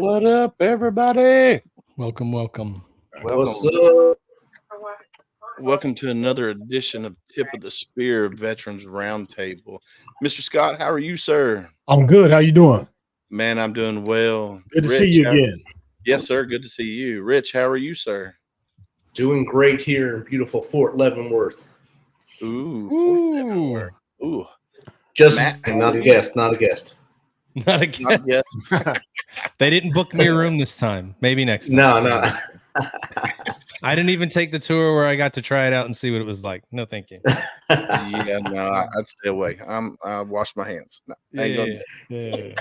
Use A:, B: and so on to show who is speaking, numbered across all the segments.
A: What up, everybody?
B: Welcome.
C: What's up?
A: Welcome to another edition of Tip of the Spear Veterans Roundtable. Mr. Scott, how are you, sir?
D: I'm good. How you doing?
A: Man, I'm doing well.
D: Good to see you
A: how-
D: again.
A: Yes, sir. Good to see you. Rich, how are you, sir?
C: Doing great here in beautiful Fort Leavenworth.
A: Ooh.
C: Just
A: Matt,
C: not a guest, not a guest.
B: Not again.
A: Yes.
B: They didn't book me a room this time. Maybe next time.
C: No.
B: I didn't even take the tour where I got to try it out and see what it was like. No, thank you.
A: Yeah, no, I'd stay away. I wash my hands. No, I ain't gonna-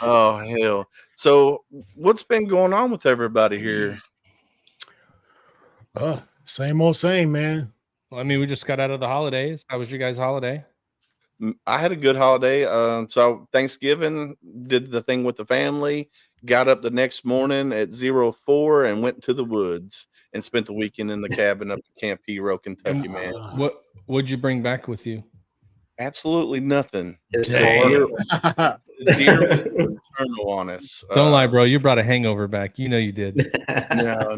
A: Oh, hell. So, what's been going on with everybody here?
D: Same old same, man.
B: Well, I mean, we just got out of the holidays. How was your guys' holiday?
A: I had a good holiday. So Thanksgiving, did the thing with the family, got up the next morning at 04 and went to the woods and spent the weekend in the cabin up in Camp Hero, Kentucky, man.
B: What'd you bring back with you?
A: Absolutely nothing.
C: It's
A: Deer
C: hard.
A: deer was infernal on us.
B: Don't lie, bro. You brought a hangover back. You know you did.
A: No.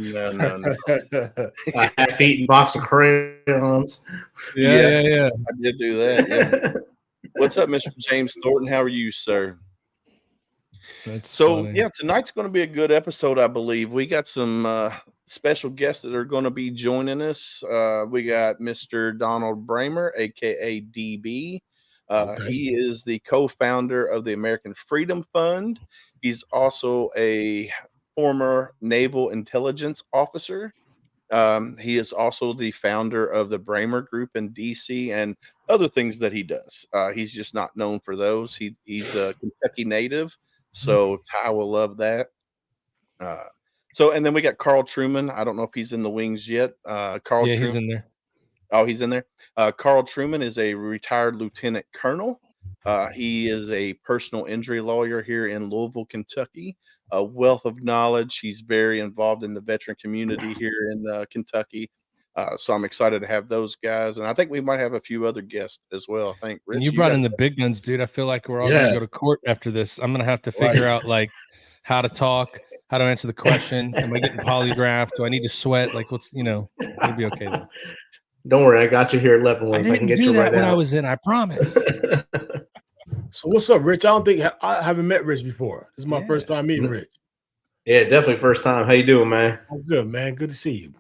C: A half-eaten box of crayons.
B: Yeah.
A: I did do that. Yeah. What's up, Mr. James Thornton? How are you, sir?
B: That's
A: So,
B: funny.
A: yeah, tonight's going to be a good episode, I believe. We got some special guests that are going to be joining us. We got Mr. Donald Bramer, a.k.a. DB.
D: Okay.
A: He is the co-founder of the American Freedom Fund. He's also a former naval intelligence officer. He is also the founder of the Bramer Group in D.C. and other things that he does. He's just not known for those. He's a Kentucky native. So Ty will love that. And then we got Carl Truman. I don't know if he's in the wings yet. Carl
B: Yeah,
A: Truman.
B: he's in there.
A: Oh, he's in there. Carl Truman is a retired lieutenant colonel. He is a personal injury lawyer here in Louisville, Kentucky. A wealth of knowledge. He's very involved in the veteran community here in Kentucky. So I'm excited to have those guys, and I think we might have a few other guests as well. I think. Rich,
B: And you brought in the big guns, dude. I feel like we're all
D: Yeah.
B: gonna go to court after this. I'm gonna have to figure out like how to talk, how to answer the question. Am I getting polygraphed? Do I need to sweat? Like, what's it'll be okay though.
C: Don't worry, I got you here at Leavenworth.
B: I
C: I can
B: didn't
C: get
B: do
C: you
B: that
C: right
B: when I
C: out.
B: was in. I promise.
D: So what's up, Rich? I don't think I haven't met Rich before. This is my first time meeting Rich.
C: Yeah, definitely first time. How you doing, man?
D: I'm good, man. Good to see you.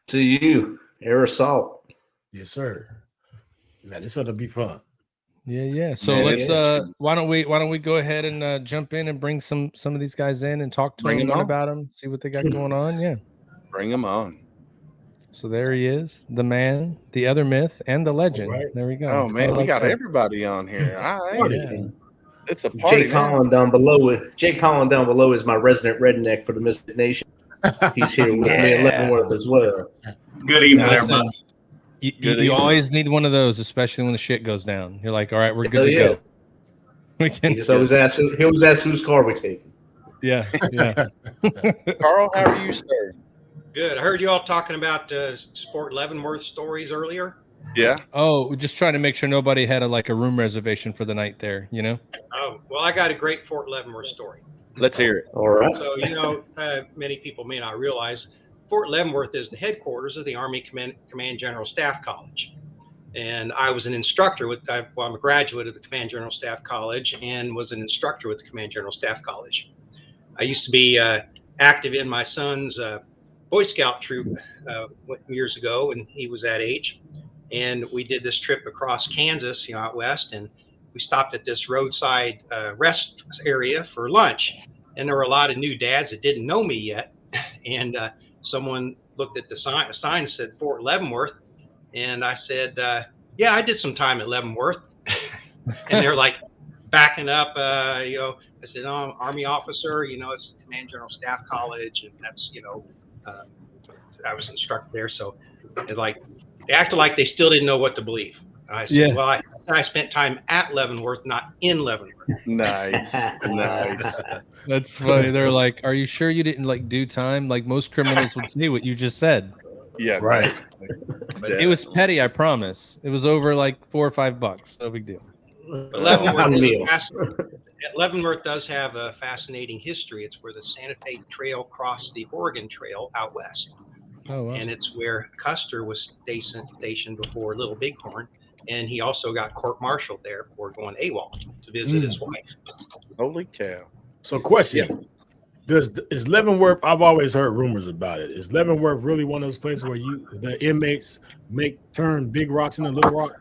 C: See you. Air assault.
D: Yes, sir. Man, this ought to be fun.
B: Yeah. So
A: Man,
B: let's
A: it's-
B: why don't we go ahead and jump in and bring some of these guys in and talk to
A: Bring
B: them,
A: 'em
B: learn
A: on.
B: about them, see what they got going on. Yeah.
A: Bring him on.
B: So there he is, the man, the other myth, and the legend.
D: Right.
B: There we go.
A: Oh man,
B: I
A: we
B: like
A: got
B: that.
A: everybody on here. All right.
D: Party.
B: Yeah.
A: It's a party.
C: Jake Holland down below. Jake Holland down below is my resident redneck for the Mystic Nation. He's here with me in
B: Yeah.
C: Leavenworth as well.
E: Good evening,
B: Listen,
E: everybody.
B: You
A: Good evening.
B: always need one of those, especially when the shit goes down. You're like, all right, we're
C: Hell
B: good to
C: yeah.
B: go. We
C: He
B: can.
C: just always asks whose car we take.
B: Yeah.
A: Carl, how are you, sir?
E: Good. I heard you all talking about Sport Leavenworth stories earlier.
A: Yeah.
B: Oh, we're just trying to make sure nobody had a room reservation for the night there. You know.
E: Oh, well, I got a great Fort Leavenworth story.
A: Let's hear it.
C: All right.
E: So, many people may not realize Fort Leavenworth is the headquarters of the Army Command General Staff College. And I was an instructor I'm a graduate of the Command General Staff College and was an instructor with the Command General Staff College. I used to be active in my son's Boy Scout troop years ago, and he was that age. And we did this trip across Kansas, out west, and we stopped at this roadside rest area for lunch. And there were a lot of new dads that didn't know me yet. And someone looked at the sign, a sign said Fort Leavenworth. And I said, yeah, I did some time at Leavenworth. And they're like backing up, I said, oh, I'm an Army officer, it's the Command General Staff College. And that's, I was instructor there. So they acted like they still didn't know what to believe. I said,
B: Yeah.
E: well, I spent time at Leavenworth, not in Leavenworth.
A: Nice. Nice.
B: That's funny. They're like, "Are you sure you didn't do time? Like most criminals would say what you just said."
A: Yeah.
D: Right.
B: It was petty, I promise. It was over like $4 or $5. No big deal.
E: Leavenworth does have a fascinating history. It's where the Santa Fe Trail crossed the Oregon Trail out west.
B: Oh, wow.
E: And it's where Custer was stationed before Little Bighorn. And he also got court-martialed there for going AWOL to visit his wife.
A: Holy cow.
D: So question. Is Leavenworth, I've always heard rumors about it. Is Leavenworth really one of those places where the inmates turn big rocks into little rocks?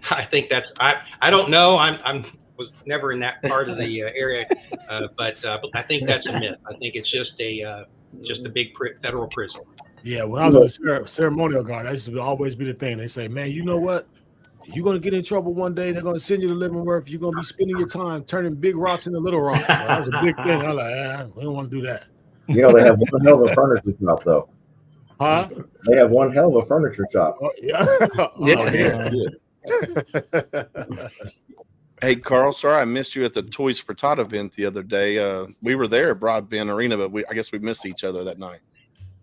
E: I think that's I don't know. I was never in that part of the area, but I think that's a myth. I think it's just a big federal prison.
D: Yeah, when I was a ceremonial guard, that used to always be the thing. They say, man, you know what? You're going to get in trouble one day. They're going to send you to Leavenworth. You're going to be spending your time turning big rocks into little rocks. So that was a big thing. I'm like, we don't want to do that.
F: You know, they have one hell of a furniture shop, though.
D: Huh?
F: They have one hell of a furniture shop.
D: Oh, yeah.
A: Hey, Carl, sorry I missed you at the Toys for Tot event the other day. We were there at Broadbent Arena, but I guess we missed each other that night.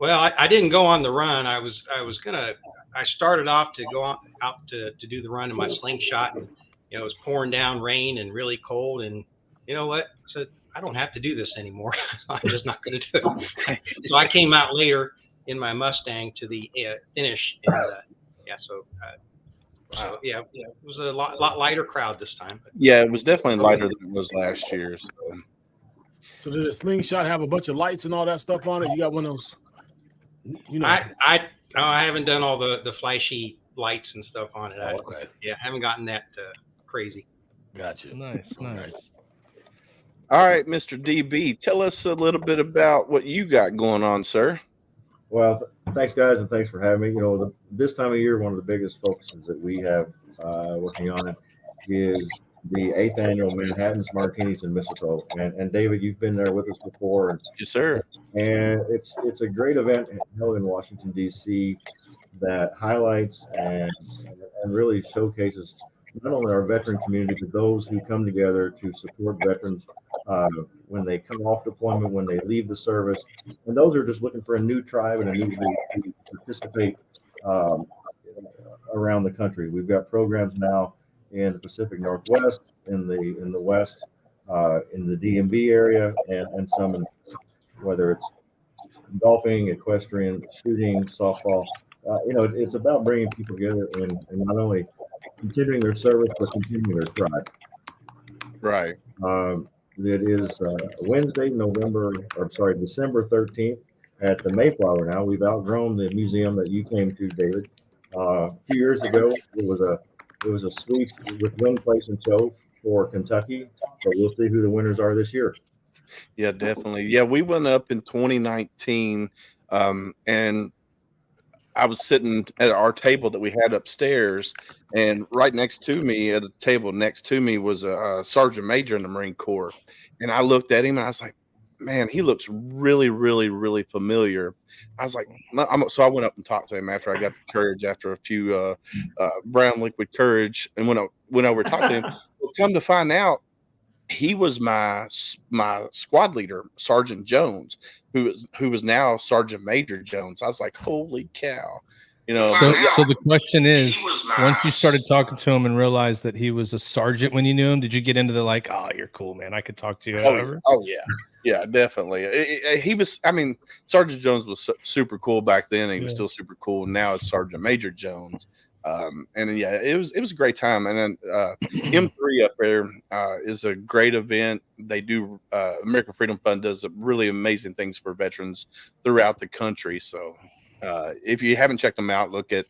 E: Well, I didn't go on the run. I started off to go out to do the run in my slingshot, and it was pouring down rain and really cold. And you know what? I said, I don't have to do this anymore. I'm just not going to do it. So I came out later in my Mustang to the finish. And, it was a lot lighter crowd this time. But.
A: Yeah, it was definitely lighter than it was last year.
D: So did the slingshot have a bunch of lights and all that stuff on it? You got one of those,
E: I haven't done all the flashy lights and stuff on it.
D: Okay.
E: I haven't gotten that crazy.
D: Gotcha.
B: Nice.
A: All right, Mr. DB, tell us a little bit about what you got going on, sir.
F: Well, thanks, guys, and thanks for having me. You know, this time of year, one of the biggest focuses that we have working on it is the 8th annual Manhattan's Martinis and Mistletoe. And David, you've been there with us before.
A: Yes, sir.
F: And it's a great event held in Washington, D.C. that highlights and really showcases not only our veteran community, but those who come together to support veterans when they come off deployment, when they leave the service, and those are just looking for a new tribe and a new way to participate around the country. We've got programs now in the Pacific Northwest, in the West, in the DMV area, and some in, whether it's golfing, equestrian, shooting, softball. It's about bringing people together and not only continuing their service, but continuing their tribe.
A: Right.
F: It is Wednesday, December 13th at the Mayflower. Now we've outgrown the museum that you came to, David. A few years ago, it was a sweep with win, place, and show for Kentucky. So we'll see who the winners are this year.
A: Yeah, definitely. Yeah, we went up in 2019, and I was sitting at our table that we had upstairs, and right next to me, at a table next to me, was a sergeant major in the Marine Corps. And I looked at him, and I was like, man, he looks really, really, really familiar. I was like, so I went up and talked to him after I got the courage, after a few brown liquid courage, and went over to talk to him. Well, come to find out, he was my squad leader, Sergeant Jones, who was now Sergeant Major Jones. I was like, holy cow.
B: So the question is, once you started talking to him and realized that he was a sergeant when you knew him, did you get into the like, oh, you're cool, man, I could talk to you?
A: Oh yeah, definitely. He was. I mean, Sergeant Jones was super cool back then. And he was still super cool. Now it's Sergeant Major Jones. And yeah, it was a great time. And then M3 up there is a great event. They do American Freedom Fund does really amazing things for veterans throughout the country. So if you haven't checked them out, look at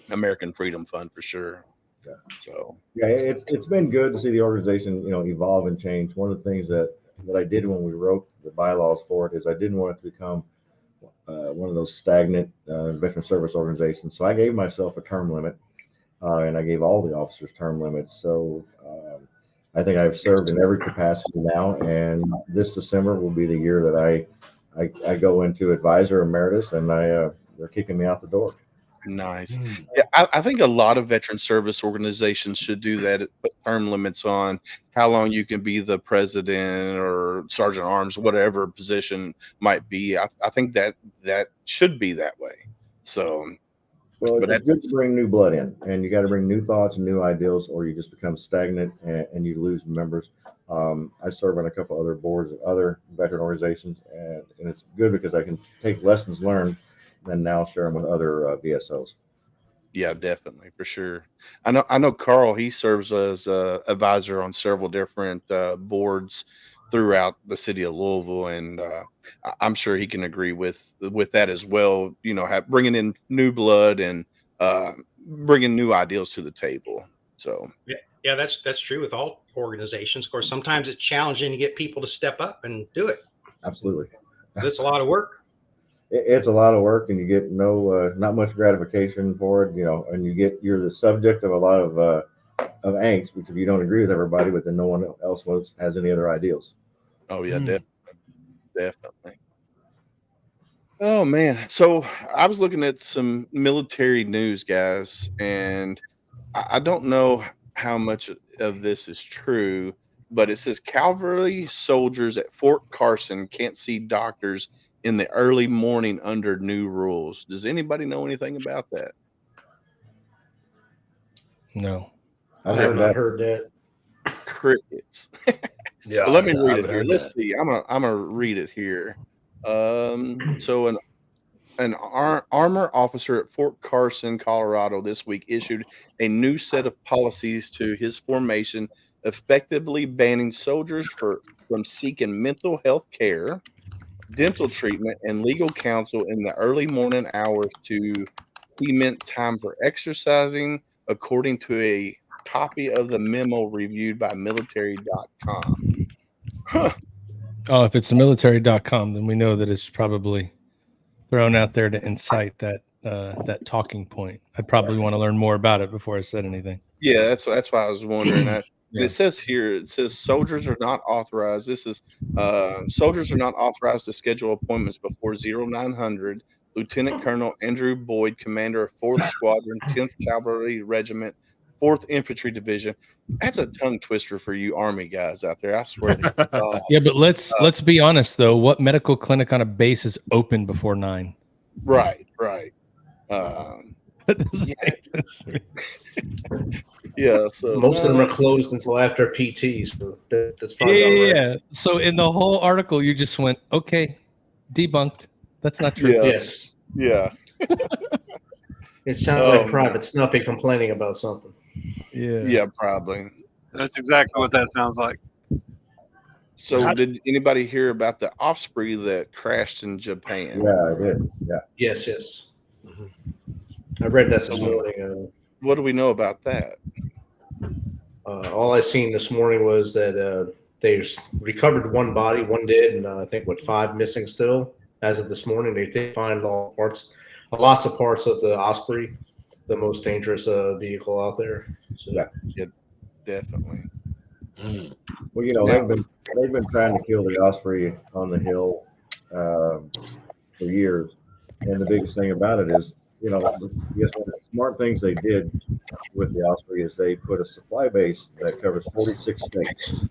A: American Freedom Fund for sure.
F: Yeah.
A: So
F: yeah, it's been good to see the organization evolve and change. One of the things that I did when we wrote the bylaws for it is I didn't want it to become one of those stagnant veteran service organizations. So I gave myself a term limit. And I gave all the officers term limits. So I think I've served in every capacity now. And this December will be the year that I go into advisor emeritus, and they're kicking me out the door.
A: Nice. Yeah, I think a lot of veteran service organizations should do that. Put term limits on how long you can be the president or sergeant at arms, whatever position might be. I think that should be that way. So.
F: Well,
A: But
F: it's good to bring new blood in, and you got to bring new thoughts and new ideals, or you just become stagnant and you lose members. I serve on a couple other boards of other veteran organizations, and it's good because I can take lessons learned and now share them with other VSOs.
A: yeah, definitely, for sure. I know Carl, he serves as a advisor on several different boards throughout the city of Louisville, and I'm sure he can agree with that as well. You know, bringing in new blood and bringing new ideals to the table. So
E: Yeah, that's true with all organizations. Of course, sometimes it's challenging to get people to step up and do it.
F: Absolutely.
E: It's a lot of work.
F: It's a lot of work, and you get not much gratification for it, and you're the subject of a lot of angst because you don't agree with everybody, but then no one else has any other ideals.
A: oh yeah, definitely. Oh man, so I was looking at some military news, guys, and I don't know how much of this is true, but it says cavalry soldiers at Fort Carson can't see doctors in the early morning under new rules. Does anybody know anything about that?
B: No.
C: I have not heard that.
A: Crickets.
D: Yeah,
A: Well, let me
D: I
A: read
D: haven't
A: it here.
D: heard
A: Let's
D: that.
A: see. I'm gonna read it here. So an armor officer at Fort Carson, Colorado, this week issued a new set of policies to his formation, effectively banning soldiers from seeking mental health care, dental treatment, and legal counsel in the early morning hours to cement time for exercising, according to a copy of the memo reviewed by military.com. Huh.
B: Oh, if it's military.com, then we know that it's probably thrown out there to incite that talking point. I'd probably want to learn more about it before I said anything.
A: Yeah, that's why I was wondering.
B: Yeah.
A: It says here, it says soldiers are not authorized. This is soldiers are not authorized to schedule appointments before 0900. Lieutenant Colonel Andrew Boyd, commander of 4th Squadron, 10th Cavalry Regiment, 4th Infantry Division. That's a tongue twister for you Army guys out there. I swear to God.
B: Yeah, but let's be honest though. What medical clinic on a base is open before 9?
A: Right.
B: That doesn't make sense to me.
A: Yeah, so
C: Most of them are closed until after PT, so that's probably
B: Yeah. So in the whole article, you just went, okay, debunked. That's not true.
A: Yeah.
C: Yes.
A: yeah.
C: It sounds like Private Snuffy complaining about something.
A: Yeah, probably.
G: That's exactly what that sounds like.
A: So did anybody hear about the Osprey that crashed in Japan?
F: Yeah, I did. Yeah.
C: Yes. I read that this morning.
A: What do we know about that?
C: All I seen this morning was that they recovered one body, one dead, and I think 5 missing still. As of this morning, they did find lots of parts of the Osprey, the most dangerous vehicle out there. So,
A: Yeah, definitely.
F: Well, they've been trying to kill the Osprey on the hill for years, and the biggest thing about it is, one of the smart things they did with the Osprey is they put a supply base that covers 46 states.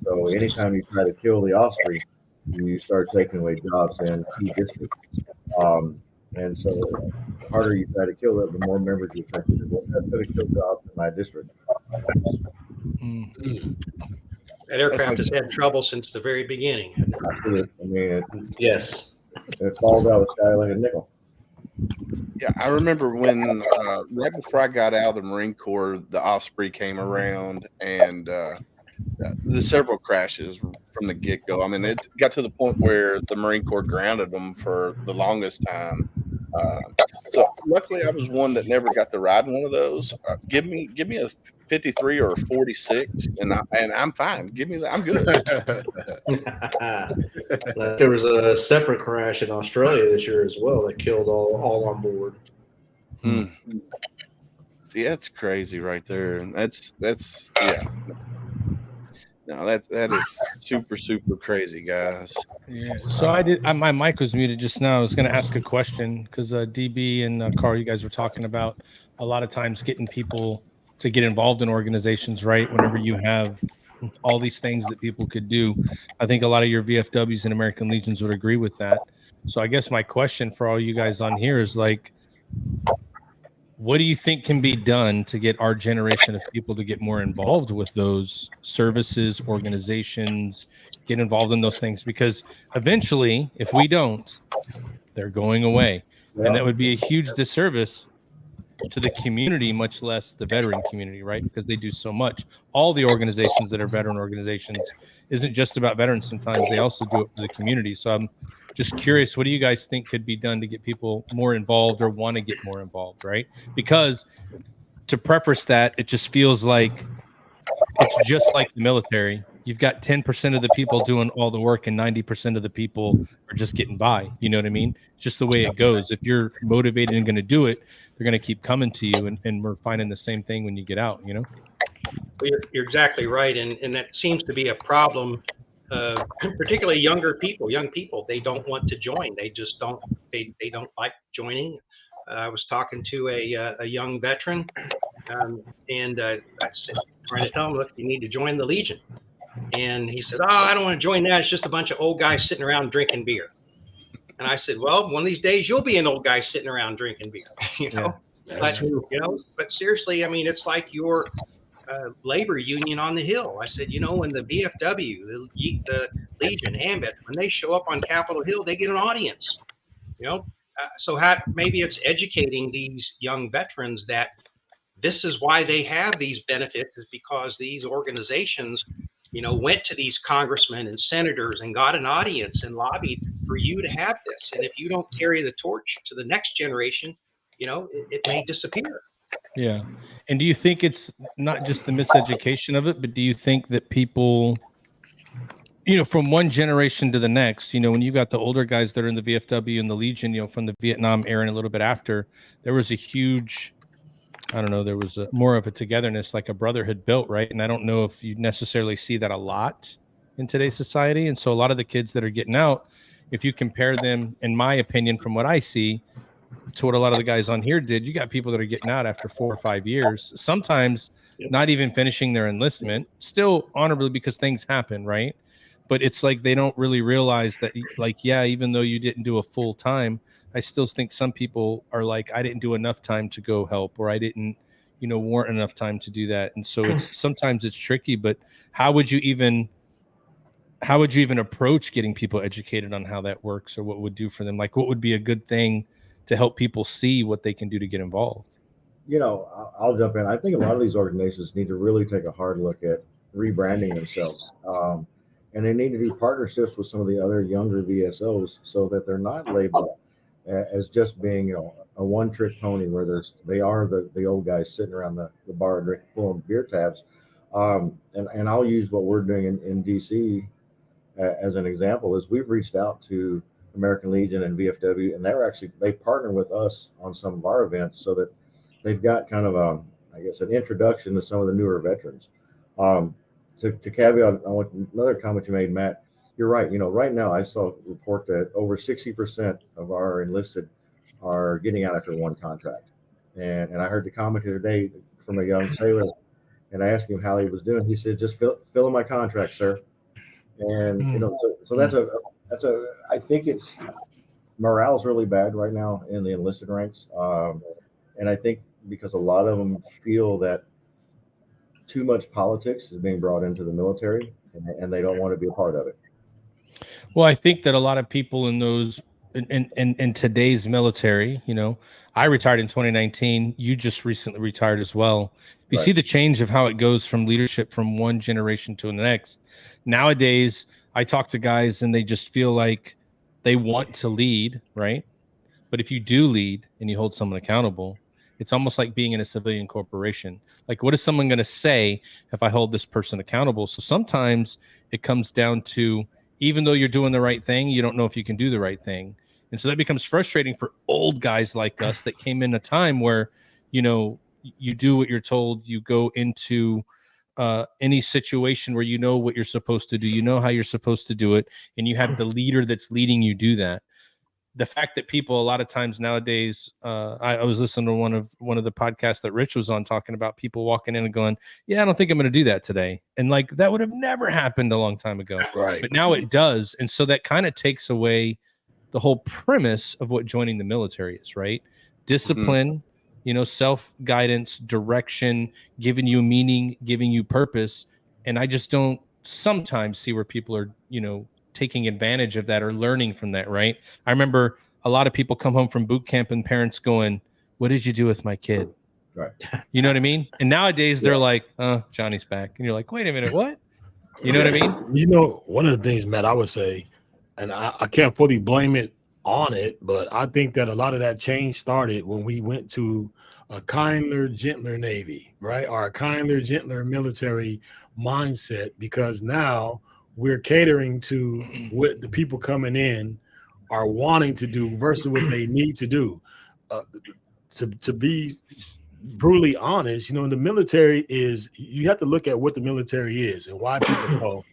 F: So anytime you try to kill the Osprey, you start taking away jobs in key districts. And so the harder you try to kill it, the more members you try to kill. Well, that's going to kill jobs in my district.
E: That aircraft has had trouble since the very beginning.
F: Absolutely. I mean,
C: yes.
F: it falls out of the sky like a nickel.
A: Yeah, I remember when right before I got out of the Marine Corps, the Osprey came around, and the several crashes from the get-go. I mean, it got to the point where the Marine Corps grounded them for the longest time. So luckily, I was one that never got to ride one of those. Give me a 53 or a 46, and I'm fine. Give me that. I'm good.
C: There was a separate crash in Australia this year as well that killed all on board.
A: See, that's crazy right there. And that's yeah. No, that is super crazy, guys.
B: Yeah. So my mic was muted just now. I was going to ask a question because DB and Carl, you guys were talking about a lot of times getting people to get involved in organizations, right? Whenever you have all these things that people could do, I think a lot of your VFWs and American Legions would agree with that. So I guess my question for all you guys on here is like, what do you think can be done to get our generation of people to get more involved with those services, organizations, get involved in those things? Because eventually, if we don't, they're going away.
F: Yeah.
B: And that would be a huge disservice to the community, much less the veteran community, right? Because they do so much. All the organizations that are veteran organizations isn't just about veterans. Sometimes they also do it for the community. So I'm just curious, what do you guys think could be done to get people more involved or want to get more involved, right? Because to preface that, it just feels like it's just like the military. You've got 10% of the people doing all the work and 90% of the people are just getting by. You know what I mean? It's just the way it goes. If you're motivated and going to do it, they're going to keep coming to you. And we're finding the same thing when you get out, you know?
E: Well, you're exactly right. And that seems to be a problem, particularly younger people. Young people, they don't want to join. They just don't, they don't like joining. I was talking to a young veteran and I said, trying to tell him, look, you need to join the Legion. And he said, oh, I don't want to join that. It's just a bunch of old guys sitting around drinking beer. And I said, well, one of these days you'll be an old guy sitting around drinking beer, you know.
D: Yeah,
E: but,
D: true.
E: you know, but seriously, I mean, it's like your labor union on the Hill. I said, you know, when the VFW, the Legion, AMBET, when they show up on Capitol Hill, they get an audience, you know. So maybe it's educating these young veterans that this is why they have these benefits, is because these organizations, you know, went to these congressmen and senators and got an audience and lobbied for you to have this. And if you don't carry the torch to the next generation, you know, it may disappear.
B: Yeah. And do you think it's not just the miseducation of it, but do you think that people, you know, from one generation to the next, you know, when you got the older guys that are in the VFW and the Legion, you know, from the Vietnam era and a little bit after, there was a huge, I don't know, there was more of a togetherness, like a brotherhood built, right? And I don't know if you necessarily see that a lot in today's society. And so a lot of the kids that are getting out, if you compare them, in my opinion, from what I see, to what a lot of the guys on here did, you got people that are getting out after 4 or 5 years, sometimes not even finishing their enlistment, still honorably because things happen, right? But it's like they don't really realize that, like, yeah, even though you didn't do a full time, I still think some people are like, I didn't do enough time to go help, or I didn't, you know, warrant enough time to do that. And so it's sometimes it's tricky, but how would you even approach getting people educated on how that works, or what would do for them? Like, what would be a good thing to help people see what they can do to get involved?
F: You know, I'll jump in. I think a lot of these organizations need to really take a hard look at rebranding themselves. And they need to do partnerships with some of the other younger VSOs so that they're not labeled as just being, you know, a one-trick pony where they are the old guys sitting around the bar pulling beer tabs. And I'll use what we're doing in DC as an example. Is we've reached out to American Legion and VFW, and they partner with us on some of our events so that they've got kind of I guess an introduction to some of the newer veterans. To caveat on another comment you made, Matt, you're right. You know, right now I saw a report that over 60% of our enlisted are getting out after one contract. And I heard the comment the other day from a young sailor, and I asked him how he was doing. He said, just fill in my contract, sir. And, you know, so that's I think it's morale's really bad right now in the enlisted ranks. And I think because a lot of them feel that too much politics is being brought into the military, and they don't want to be a part of it.
B: Well, I think that a lot of people in those in today's military, you know, I retired in 2019. You just recently retired as well. You see the change of how it goes from leadership from one generation to the next. Nowadays, I talk to guys and they just feel like they want to lead, right? But if you do lead and you hold someone accountable, it's almost like being in a civilian corporation. Like, what is someone going to say if I hold this person accountable? So sometimes it comes down to, even though you're doing the right thing, you don't know if you can do the right thing. And so that becomes frustrating for old guys like us that came in a time where, you know, you do what you're told, you go into any situation where you know what you're supposed to do, you know how you're supposed to do it, and you have the leader that's leading you do that. The fact that people a lot of times nowadays, I was listening to one of the podcasts that Rich was on talking about people walking in and going, yeah, I don't think I'm going to do that today. And like, that would have never happened a long time ago.
D: Right.
B: But now it does. And so that kind of takes away the whole premise of what joining the military is, right? Discipline, self-guidance, direction, giving you meaning, giving you purpose. And I just don't sometimes see where people are, taking advantage of that or learning from that, right? I remember a lot of people come home from boot camp and parents going, "What did you do with my kid?"
F: Right.
B: You know what I mean? And nowadays they're like, Johnny's back. And you're like, wait a minute, what? You know what I mean?
D: One of the things, Matt, I would say, and I can't fully blame it on it, but I think that a lot of that change started when we went to a kinder, gentler Navy, right? Or a kinder, gentler military mindset, because now we're catering to what the people coming in are wanting to do versus what they need to do. To be brutally honest, the military you have to look at what the military is and why people go.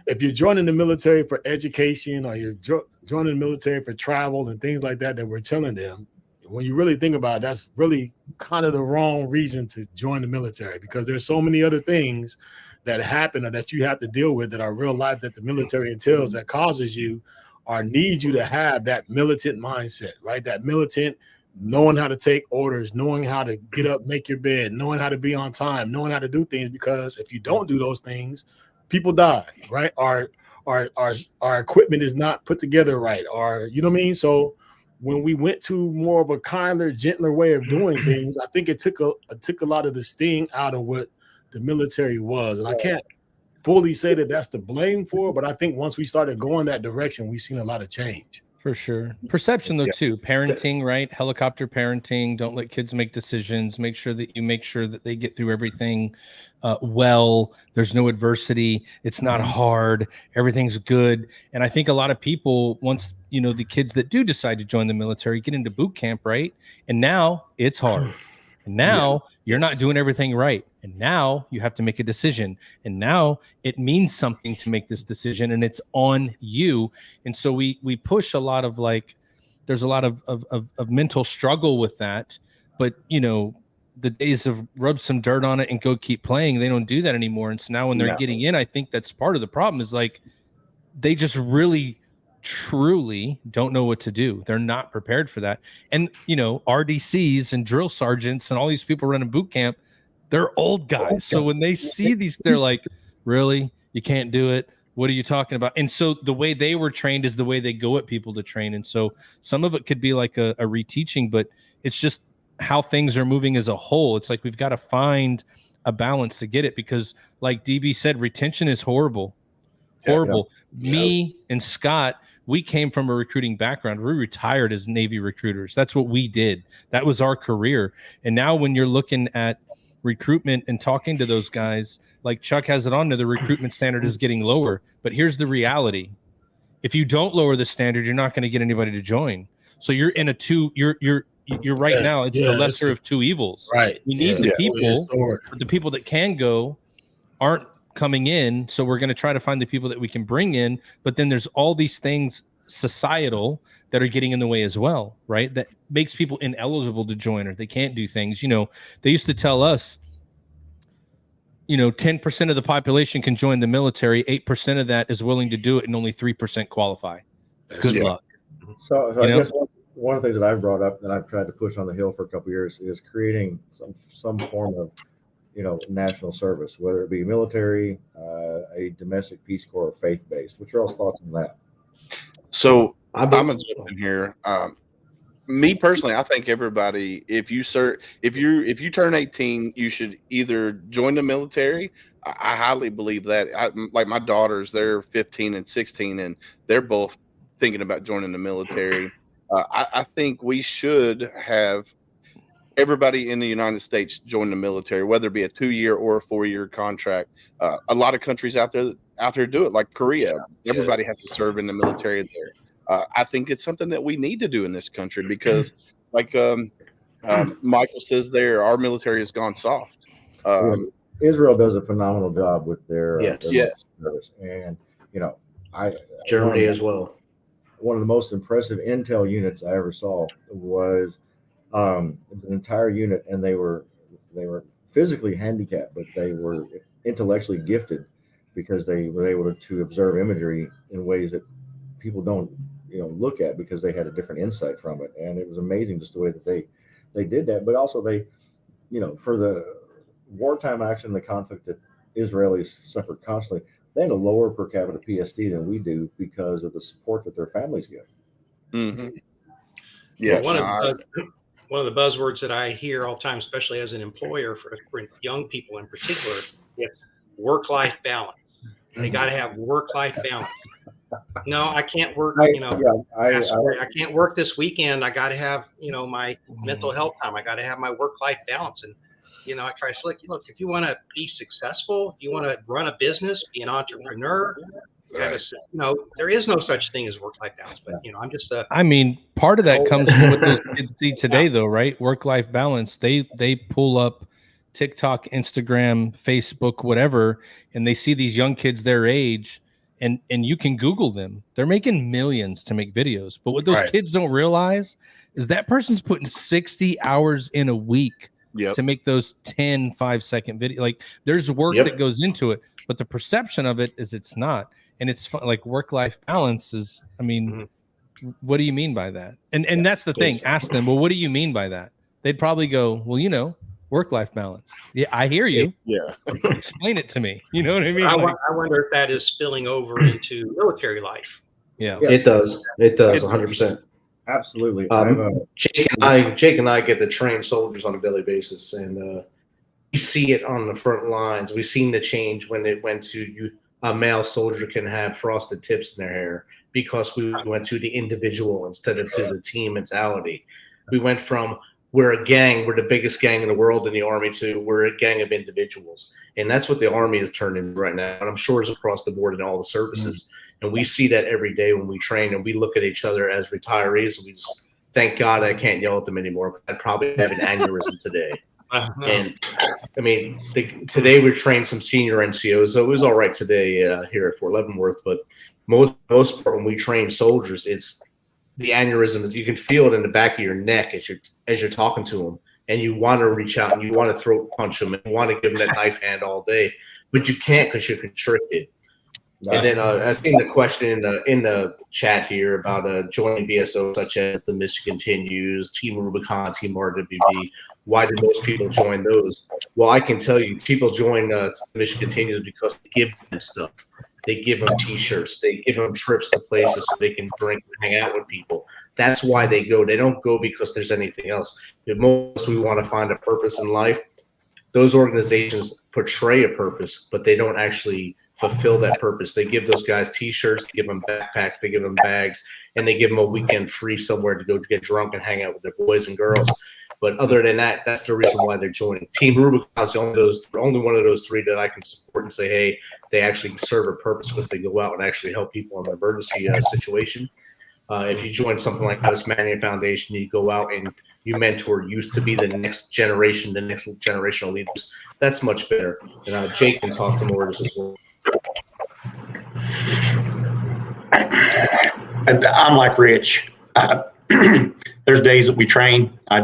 D: If you're joining the military for education or you're joining the military for travel and things like that we're telling them, when you really think about it, that's really kind of the wrong reason to join the military, because there's so many other things that happen or that you have to deal with that are real life that the military entails that causes you or needs you to have that militant mindset, right? That militant, knowing how to take orders, knowing how to get up, make your bed, knowing how to be on time, knowing how to do things, because if you don't do those things, people die, right? Our equipment is not put together right, or you know what I mean? So when we went to more of a kinder, gentler way of doing things, I think it took a lot of the sting out of what the military was. And I can't fully say that that's to blame for, but I think once we started going that direction, we've seen a lot of change.
B: For sure. Perception, though, too. Parenting, right? Helicopter parenting. Don't let kids make decisions. Make sure that they get through everything well. There's no adversity. It's not hard. Everything's good. And I think a lot of people, once, the kids that do decide to join the military, get into boot camp, right? And now it's hard. And now you're not doing everything right. And now you have to make a decision. And now it means something to make this decision, and it's on you. And so we push a lot of there's a lot of mental struggle with that. But, the days of rub some dirt on it and go keep playing, they don't do that anymore. And so now when they're getting in, I think that's part of the problem is they just really truly don't know what to do. They're not prepared for that. And, RDCs and drill sergeants and all these people running boot camp, they're old guys. So when they see these, they're like, really? You can't do it? What are you talking about? And so the way they were trained is the way they go at people to train. And so some of it could be like a reteaching, but it's just how things are moving as a whole. It's like we've got to find a balance to get it, because like DB said, retention is horrible. Me and Scott, we came from a recruiting background. We retired as Navy recruiters. That's what we did. That was our career. And now when you're looking at recruitment and talking to those guys, like Chuck has it on there, the recruitment standard is getting lower. But here's the reality. If you don't lower the standard, you're not going to get anybody to join. So you're in you're right now. It's the lesser of two evils.
D: Right.
B: We need the people, but the people that can go aren't coming in. So we're going to try to find the people that we can bring in. But then there's all these things societal that are getting in the way as well, right? That makes people ineligible to join, or they can't do things. They used to tell us, 10% of the population can join the military. 8% of that is willing to do it, and only 3% qualify. Good luck.
F: So I guess one of the things that I've brought up that I've tried to push on the Hill for a couple of years is creating some form of, national service, whether it be military, a domestic Peace Corps, or faith-based. What's your all's thoughts on that?
A: So I'm gonna jump in here. Me personally, I think everybody, if you turn 18, you should either join the military. I highly believe that. Like my daughters, they're 15 and 16, and they're both thinking about joining the military. I think we should have everybody in the United States join the military, whether it be a 2-year or a 4-year contract. A lot of countries out there do it, like Korea. Everybody has to serve in the military there. I think it's something that we need to do in this country because, like Michael says there, our military has gone soft.
F: Israel does a phenomenal job with their service. And,
C: Germany as well.
F: One of the most impressive intel units I ever saw was an entire unit, and they were physically handicapped, but they were intellectually gifted because they were able to observe imagery in ways that people don't look at because they had a different insight from it. And it was amazing just the way that they did that, but also they, for the wartime action, the conflict that Israelis suffered constantly, they had a lower per capita PSD than we do because of the support that their families give.
A: Mm-hmm. Yeah,
E: one of the buzzwords that I hear all the time, especially as an employer for young people in particular, is work-life balance. They got to have work-life balance. No, I can't work. I can't work this weekend. I got to have my mental health time. I got to have my work-life balance. And I try to say, look, if you want to be successful, if you want to run a business, be an entrepreneur. There is no such thing as work-life balance, but I'm just
B: I mean, part of that comes from what those kids see today, though, right? Work-life balance. They pull up TikTok, Instagram, Facebook, whatever, and they see these young kids their age, and you can Google them. They're making millions to make videos, but what those kids don't realize is that person's putting 60 hours in a week to make those 10 5-second video. Like, there's work that goes into it, but the perception of it is it's not. And it's fun, like work-life balance is, I mean, what do you mean by that? And that's the thing. Ask them, well, what do you mean by that? They'd probably go, well, work-life balance. Yeah, I hear you. Yeah. Explain it to me. You know what I mean?
E: I wonder if that is spilling over into military life.
C: Yeah. It does. It does, 100%.
F: Absolutely.
C: Jake and I get to train soldiers on a daily basis, and we see it on the front lines. We've seen the change when it went to a male soldier can have frosted tips in their hair because we went to the individual instead of to the team mentality. We went from we're a gang, we're the biggest gang in the world in the Army, to we're a gang of individuals. And that's what the Army is turned into right now. And I'm sure it's across the board in all the services. And we see that every day when we train, and we look at each other as retirees. And we just thank God I can't yell at them anymore. I'd probably have an aneurysm today. And I mean, today we trained some senior NCOs, so it was all right today here at Fort Leavenworth. But most part, when we train soldiers, it's the aneurysm. You can feel it in the back of your neck as you're talking to them, and you want to reach out and you want to throat punch them and you want to give them that knife hand all day, but you can't because you're constricted. And then I've seen the question in the chat here about joining BSO such as the Mission Continues, Team Rubicon, Team RWB. Why do most people join those? Well, I can tell you, people join Mission Continues because they give them stuff. They give them T-shirts. They give them trips to places so they can drink and hang out with people. That's why they go. They don't go because there's anything else. If most we want to find a purpose in life, those organizations portray a purpose, but they don't actually fulfill that purpose. They give those guys T-shirts, they give them backpacks, they give them bags, and they give them a weekend free somewhere to go get drunk and hang out with their boys and girls. But other than that, that's the reason why they're joining. Team Rubicon is the only one of those three that I can support and say, hey, they actually serve a purpose because they go out and actually help people in an emergency situation. If you join something like this Mannion Foundation, you go out and you mentor youth to be the next generation, the next generational leaders. That's much better. And Jake can talk to more of this as well.
H: I'm like Rich. There's days that we train. I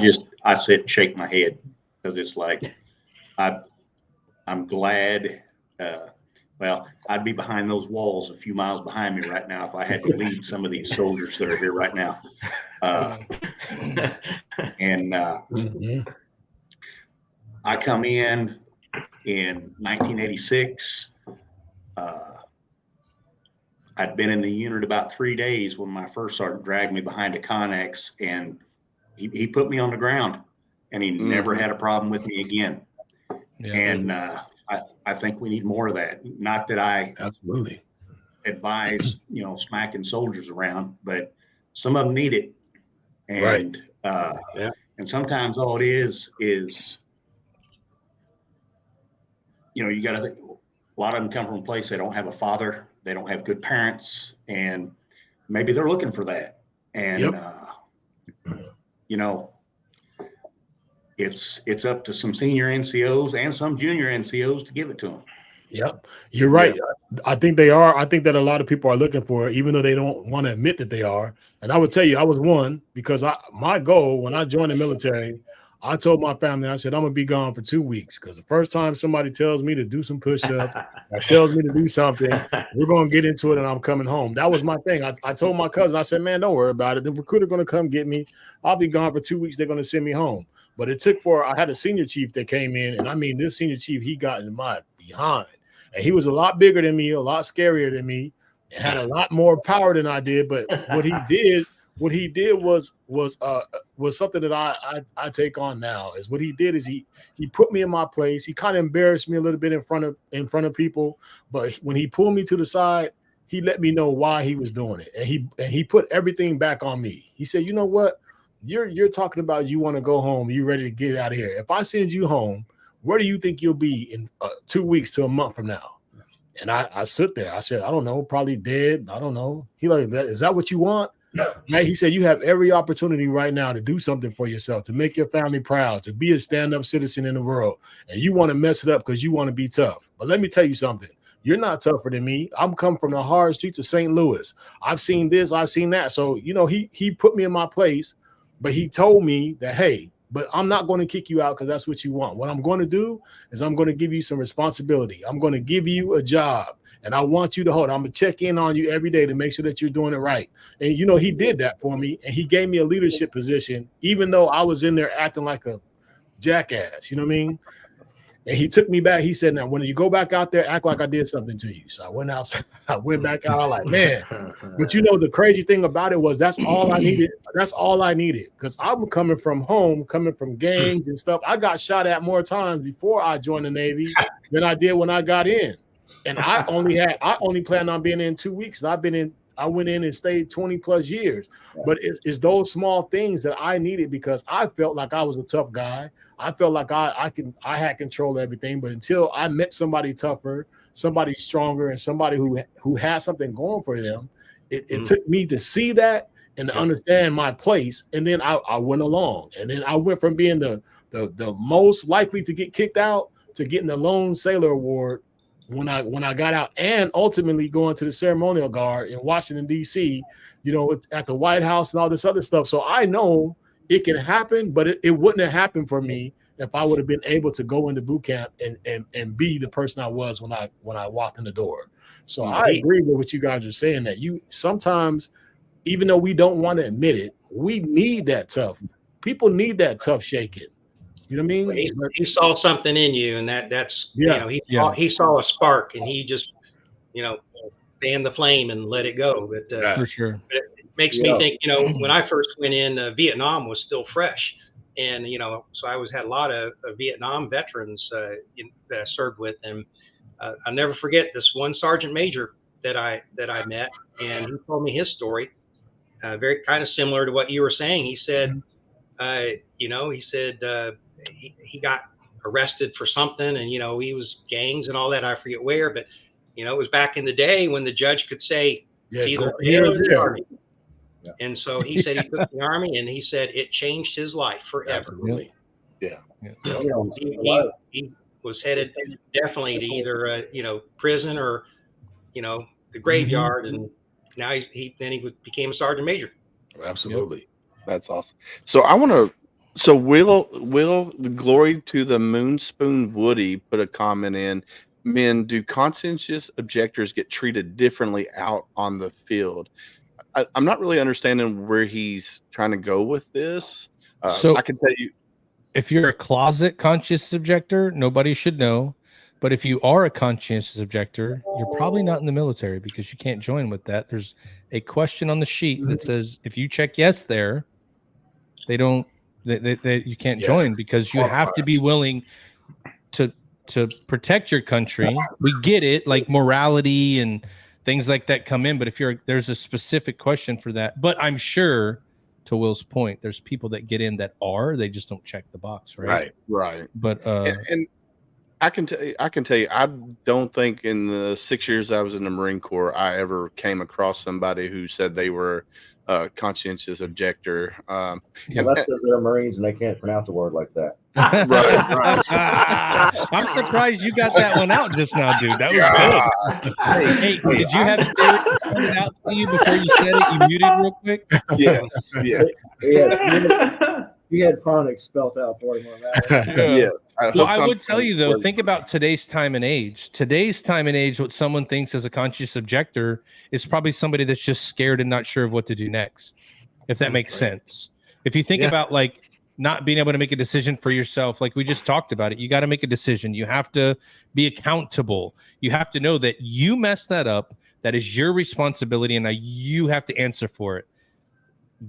H: sit and shake my head because it's like I'm glad. Well, I'd be behind those walls a few miles behind me right now if I had to lead some of these soldiers that are here right now. I come in 1986. I'd been in the unit about 3 days when my first sergeant dragged me behind a Connex, and he put me on the ground, and he never had a problem with me again. Yeah. And I think we need more of that. Not that I absolutely advise, smacking soldiers around, but some of them need it. And and sometimes all it is you got to think. A lot of them come from a place they don't have a father, they don't have good parents, and maybe they're looking for that. And it's up to some senior NCOs and some junior NCOs to give it to them.
D: Yep, you're right. Yeah. I think they are. I think that a lot of people are looking for it, even though they don't want to admit that they are. And I would tell you, I was one because my goal when I joined the military, I told my family, I said, I'm going to be gone for 2 weeks because the first time somebody tells me to do some push-ups or tells me to do something, we're going to get into it and I'm coming home. That was my thing. I told my cousin, I said, man, don't worry about it. The recruiter going to come get me. I'll be gone for 2 weeks. They're going to send me home. But it took for I had a senior chief that came in, and I mean this senior chief, he got in my behind, and he was a lot bigger than me, a lot scarier than me, and had a lot more power than I did. But what he did was something that I take on now. Is what he did is he put me in my place. He kind of embarrassed me a little bit in front of people, but when he pulled me to the side, he let me know why he was doing it, and he put everything back on me. He said, "You know what? You're talking about you want to go home. You ready to get out of here. If I send you home, where do you think you'll be in 2 weeks to a month from now?" And I stood there. I said, "I don't know, probably dead. I don't know." He like, "Is that what you want?" Right? He said, "You have every opportunity right now to do something for yourself, to make your family proud, to be a stand-up citizen in the world. And you want to mess it up because you want to be tough. But let me tell you something. You're not tougher than me. I'm come from the hard streets of St. Louis. I've seen this, I've seen that." So, he put me in my place, but he told me that, "Hey, but I'm not going to kick you out because that's what you want. What I'm going to do is I'm going to give you some responsibility. I'm going to give you a job, and I want you to hold. I'm going to check in on you every day to make sure that you're doing it right." And, he did that for me, and he gave me a leadership position, even though I was in there acting like a jackass. You know what I mean? And he took me back. He said, "Now, when you go back out there, act like I did something to you." So I went out. I went back out like, man. But the crazy thing about it was that's all I needed. That's all I needed, because I'm coming from home, coming from gangs and stuff. I got shot at more times before I joined the Navy than I did when I got in. And I only planned on being in 2 weeks. And I went in and stayed 20 plus years. But it's those small things that I needed, because I felt like I was a tough guy. I felt like I had control of everything. But until I met somebody tougher, somebody stronger, and somebody who had something going for them, it took me to see that and to understand my place. And then I went along. And then I went from being the most likely to get kicked out to getting the Lone Sailor Award when I got out, and ultimately going to the ceremonial guard in Washington, D.C., at the White House and all this other stuff. So I know it can happen, but it wouldn't have happened for me if I would have been able to go into boot camp and be the person I was when I walked in the door. So I agree with what you guys are saying, that you sometimes, even though we don't want to admit it, we need that tough. People need that tough shaking. You know what I mean?
E: He saw something in you, and that's he saw a spark, and he just fanned the flame and let it go. But
B: for sure,
E: but it makes me think. When I first went in, Vietnam was still fresh, and so I had a lot of Vietnam veterans that I served with, and I'll never forget this one sergeant major that I met, and he told me his story, very kind of similar to what you were saying. He said, he got arrested for something, and he was gangs and all that. I forget where, but it was back in the day when the judge could say either the Army. Yeah. And so he said he took the Army, and he said it changed his life forever.
D: Absolutely.
E: Yeah. He was headed definitely to either prison or the graveyard, and now he became a sergeant major.
D: Absolutely.
A: That's awesome. So I want to. So will the Glory to the Moonspoon Woody put a comment in? Men, do conscientious objectors get treated differently out on the field? I'm not really understanding where he's trying to go with this. So I can tell you,
B: if you're a closet conscientious objector, nobody should know. But if you are a conscientious objector, you're probably not in the military, because you can't join with that. There's a question on the sheet that says if you check yes there, you can't join, because you have to be willing to protect your country. We get it, like morality and things like that come in, but there's a specific question for that. But I'm sure, to Will's point, there's people that get in that they just don't check the box, right?
A: Right.
B: But
A: and I can tell you, I don't think in the 6 years I was in the Marine Corps, I ever came across somebody who said they were conscientious objector.
F: Well, that's because they're Marines and they can't pronounce a word like that.
A: Right.
B: I'm surprised you got that one out just now, dude. That was good. Hey, did you have Siri point it out to you before you said it? You muted real quick?
A: Yes. Yeah.
F: He had phonics spelled out for him on that.
A: Yeah.
B: Well, I would tell you, though, think about today's time and age. Today's time and age, what someone thinks as a conscious objector is probably somebody that's just scared and not sure of what to do next, if that makes sense. If you think about, like, not being able to make a decision for yourself. Like we just talked about it. You got to make a decision. You have to be accountable. You have to know that you messed that up. That is your responsibility. And now you have to answer for it.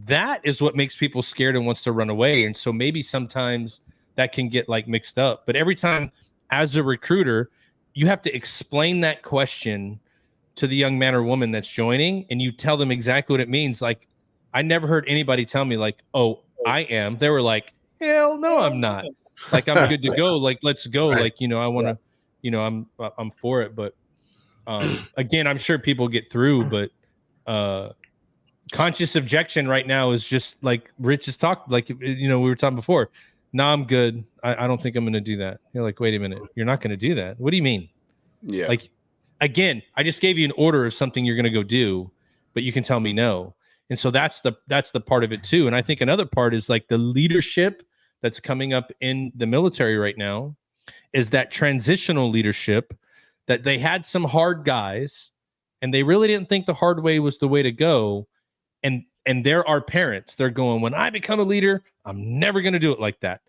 B: That is what makes people scared and wants to run away. And so maybe sometimes that can get like mixed up. But every time as a recruiter, you have to explain that question to the young man or woman that's joining, and you tell them exactly what it means. Like, I never heard anybody tell me like, oh, I am. They were like, hell no, I'm not. Like, I'm good to go. Like, let's go. Right. Like, you know, I want to, you know, I'm for it. But again, I'm sure people get through, but conscious objection right now is just like Rich has talked, like, you know, we were talking before. No, I'm good. I don't think I'm going to do that. You're like, wait a minute. You're not going to do that. What do you mean?
A: Yeah.
B: Like, again, I just gave you an order of something you're going to go do, but you can tell me no. And so that's the part of it too. And I think another part is like the leadership that's coming up in the military right now is that transitional leadership, that they had some hard guys and they really didn't think the hard way was the way to go. And there are parents, they're going, when I become a leader, I'm never going to do it like that.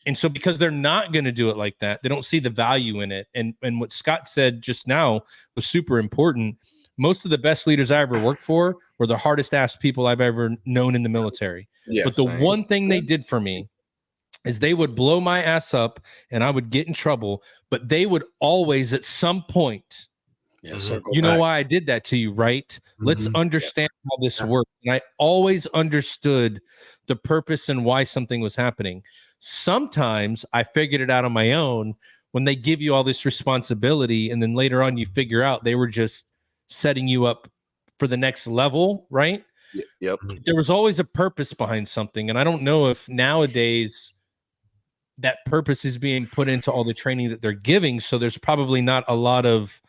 B: And so because they're not going to do it like that, they don't see the value in it. And what Scott said just now was super important. Most of the best leaders I ever worked for were the hardest ass people I've ever known in the military. Yeah, but the one thing they did for me is they would blow my ass up and I would get in trouble, but they would always at some point, you know why I did that to you, right? Let's understand how this works. And I always understood the purpose and why something was happening. Sometimes I figured it out on my own when they give you all this responsibility, and then later on you figure out they were just setting you up for the next level, right?
A: Yep.
B: There was always a purpose behind something, and I don't know if nowadays that purpose is being put into all the training that they're giving, so there's probably not a lot of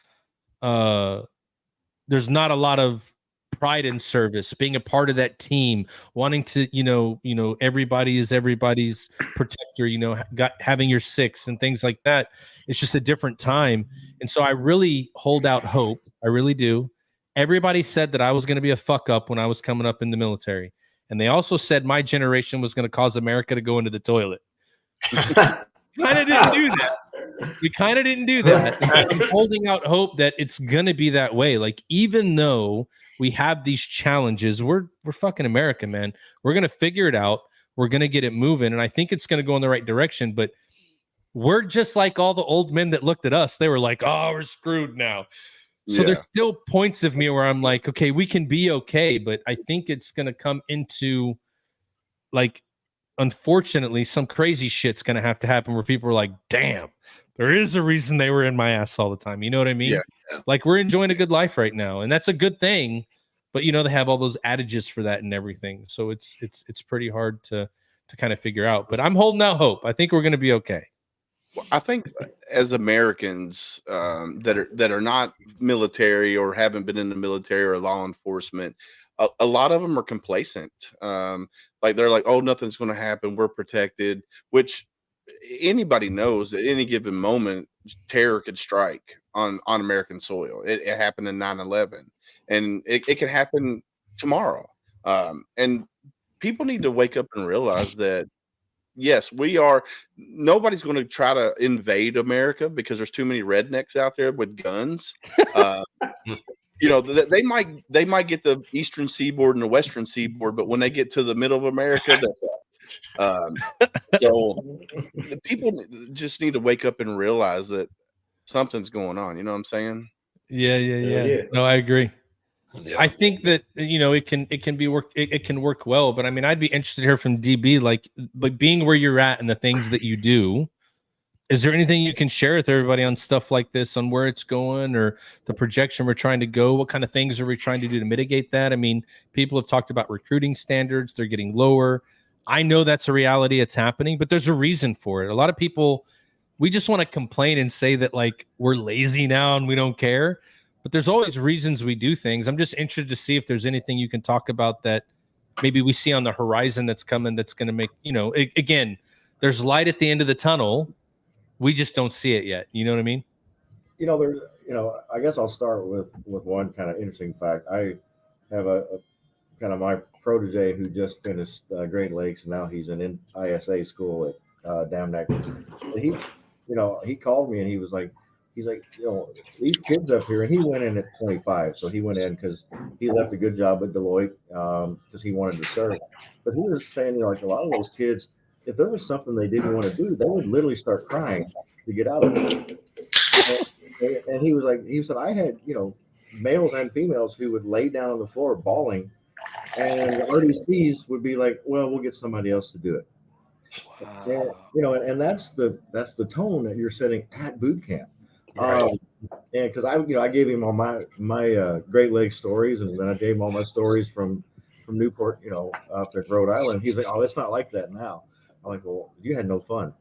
B: pride in service, being a part of that team, wanting to, you know, everybody is everybody's protector, you know, having your six and things like that. It's just a different time. And so I really hold out hope. I really do. Everybody said that I was going to be a fuck up when I was coming up in the military. And they also said my generation was going to cause America to go into the toilet. Kind of didn't do that. We kind of didn't do that. I'm holding out hope that it's going to be that way. Like, even though we have these challenges, we're fucking America, man. We're going to figure it out. We're going to get it moving. And I think it's going to go in the right direction. But we're just like all the old men that looked at us. They were like, oh, we're screwed now. So there's still points of me where I'm like, okay, we can be okay. But I think it's going to come into, like, unfortunately, some crazy shit's going to have to happen where people are like, damn, there is a reason they were in my ass all the time. You know what I mean?
A: Yeah.
B: Like, we're enjoying a good life right now, and that's a good thing. But, you know, they have all those adages for that and everything. So it's pretty hard to kind of figure out. But I'm holding out hope. I think we're going to be okay.
A: Well, I think as Americans that are not military or haven't been in the military or law enforcement, a lot of them are complacent. Like, they're like, oh, nothing's going to happen. We're protected, which anybody knows at any given moment, terror could strike on American soil. It happened in 9/11, and it could happen tomorrow. And people need to wake up and realize that, yes, nobody's going to try to invade America because there's too many rednecks out there with guns. You know, they might get the eastern seaboard and the western seaboard, but when they get to the middle of America, that's so the people just need to wake up and realize that something's going on. You know what I'm saying?
B: Yeah. No, I agree. Yeah. I think that, you know, it can work well, but I mean, I'd be interested to hear from DB, like being where you're at and the things that you do. Is there anything you can share with everybody on stuff like this, on where it's going or the projection we're trying to go? What kind of things are we trying to do to mitigate that? I mean, people have talked about recruiting standards. They're getting lower. I know that's a reality. It's happening, but there's a reason for it. A lot of people, we just want to complain and say that, like, we're lazy now and we don't care, but there's always reasons we do things. I'm just interested to see if there's anything you can talk about that maybe we see on the horizon that's coming, that's going to make, you know, again, there's light at the end of the tunnel. We just don't see it yet. You know what I mean?
F: You know, I guess I'll start with one kind of interesting fact. I have a kind of my protege who just finished Great Lakes, and now he's in ISA school at Damnack. And he called me and he was like, these kids up here, and he went in at 25, so he went in because he left a good job at Deloitte because he wanted to serve. But he was saying, like a lot of those kids, if there was something they didn't want to do, they would literally start crying to get out of it. And he said, I had, males and females who would lay down on the floor bawling, and the RDCs would be like, well, we'll get somebody else to do it. Wow. And that's the tone that you're setting at boot camp. Right. And because I gave him all my Great Lakes stories, and then I gave him all my stories from Newport, up at Rhode Island. He's like, oh, it's not like that now. I'm like, well, you had no fun.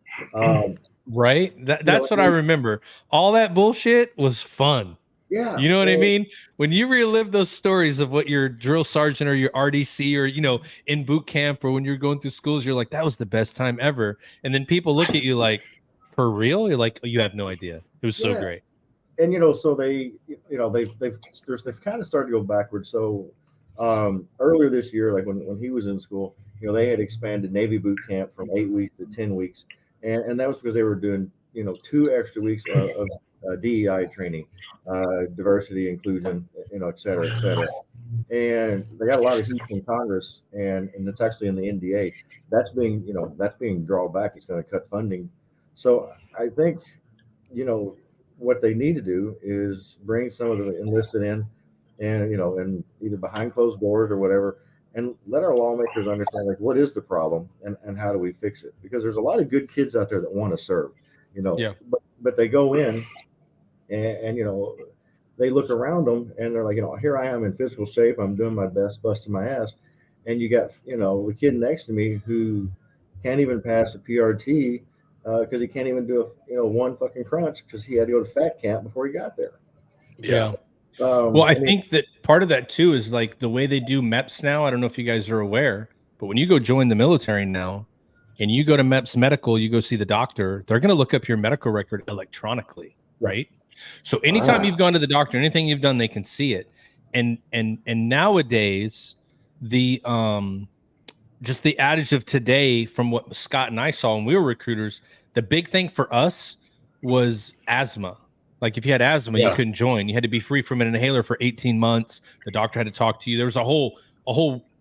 B: Right. That's what I remember. All that bullshit was fun.
F: Yeah.
B: You know what I mean? When you relive those stories of what your drill sergeant or your RDC or, in boot camp or when you're going through schools, you're like, that was the best time ever. And then people look at you like, for real? You're like, oh, you have no idea. It was so great.
F: And, so they've kind of started to go backwards. So earlier this year, like when he was in school, they had expanded Navy boot camp from 8 weeks to 10 weeks. And that was because they were doing, 2 extra weeks of DEI training, diversity, inclusion, et cetera, et cetera. And they got a lot of heat from Congress, and it's actually in the NDA. That's being drawn back. It's going to cut funding. So I think, what they need to do is bring some of the enlisted in, and and either behind closed doors or whatever, and let our lawmakers understand like what is the problem and how do we fix it? Because there's a lot of good kids out there that want to serve, but they go in and they look around them and they're like, here I am in physical shape, I'm doing my best, busting my ass, and you got the kid next to me who can't even pass a PRT because he can't even do one fucking crunch because he had to go to fat camp before he got there.
B: Yeah. Well, I think that part of that too is like the way they do MEPS now. I don't know if you guys are aware, but when you go join the military now and you go to MEPS medical, you go see the doctor, they're going to look up your medical record electronically, right? So anytime you've gone to the doctor, anything you've done, they can see it. And nowadays, the just the adage of today, from what Scott and I saw when we were recruiters, the big thing for us was asthma. Like if you had asthma, you couldn't join. You had to be free from an inhaler for 18 months. The doctor had to talk to you. There was a whole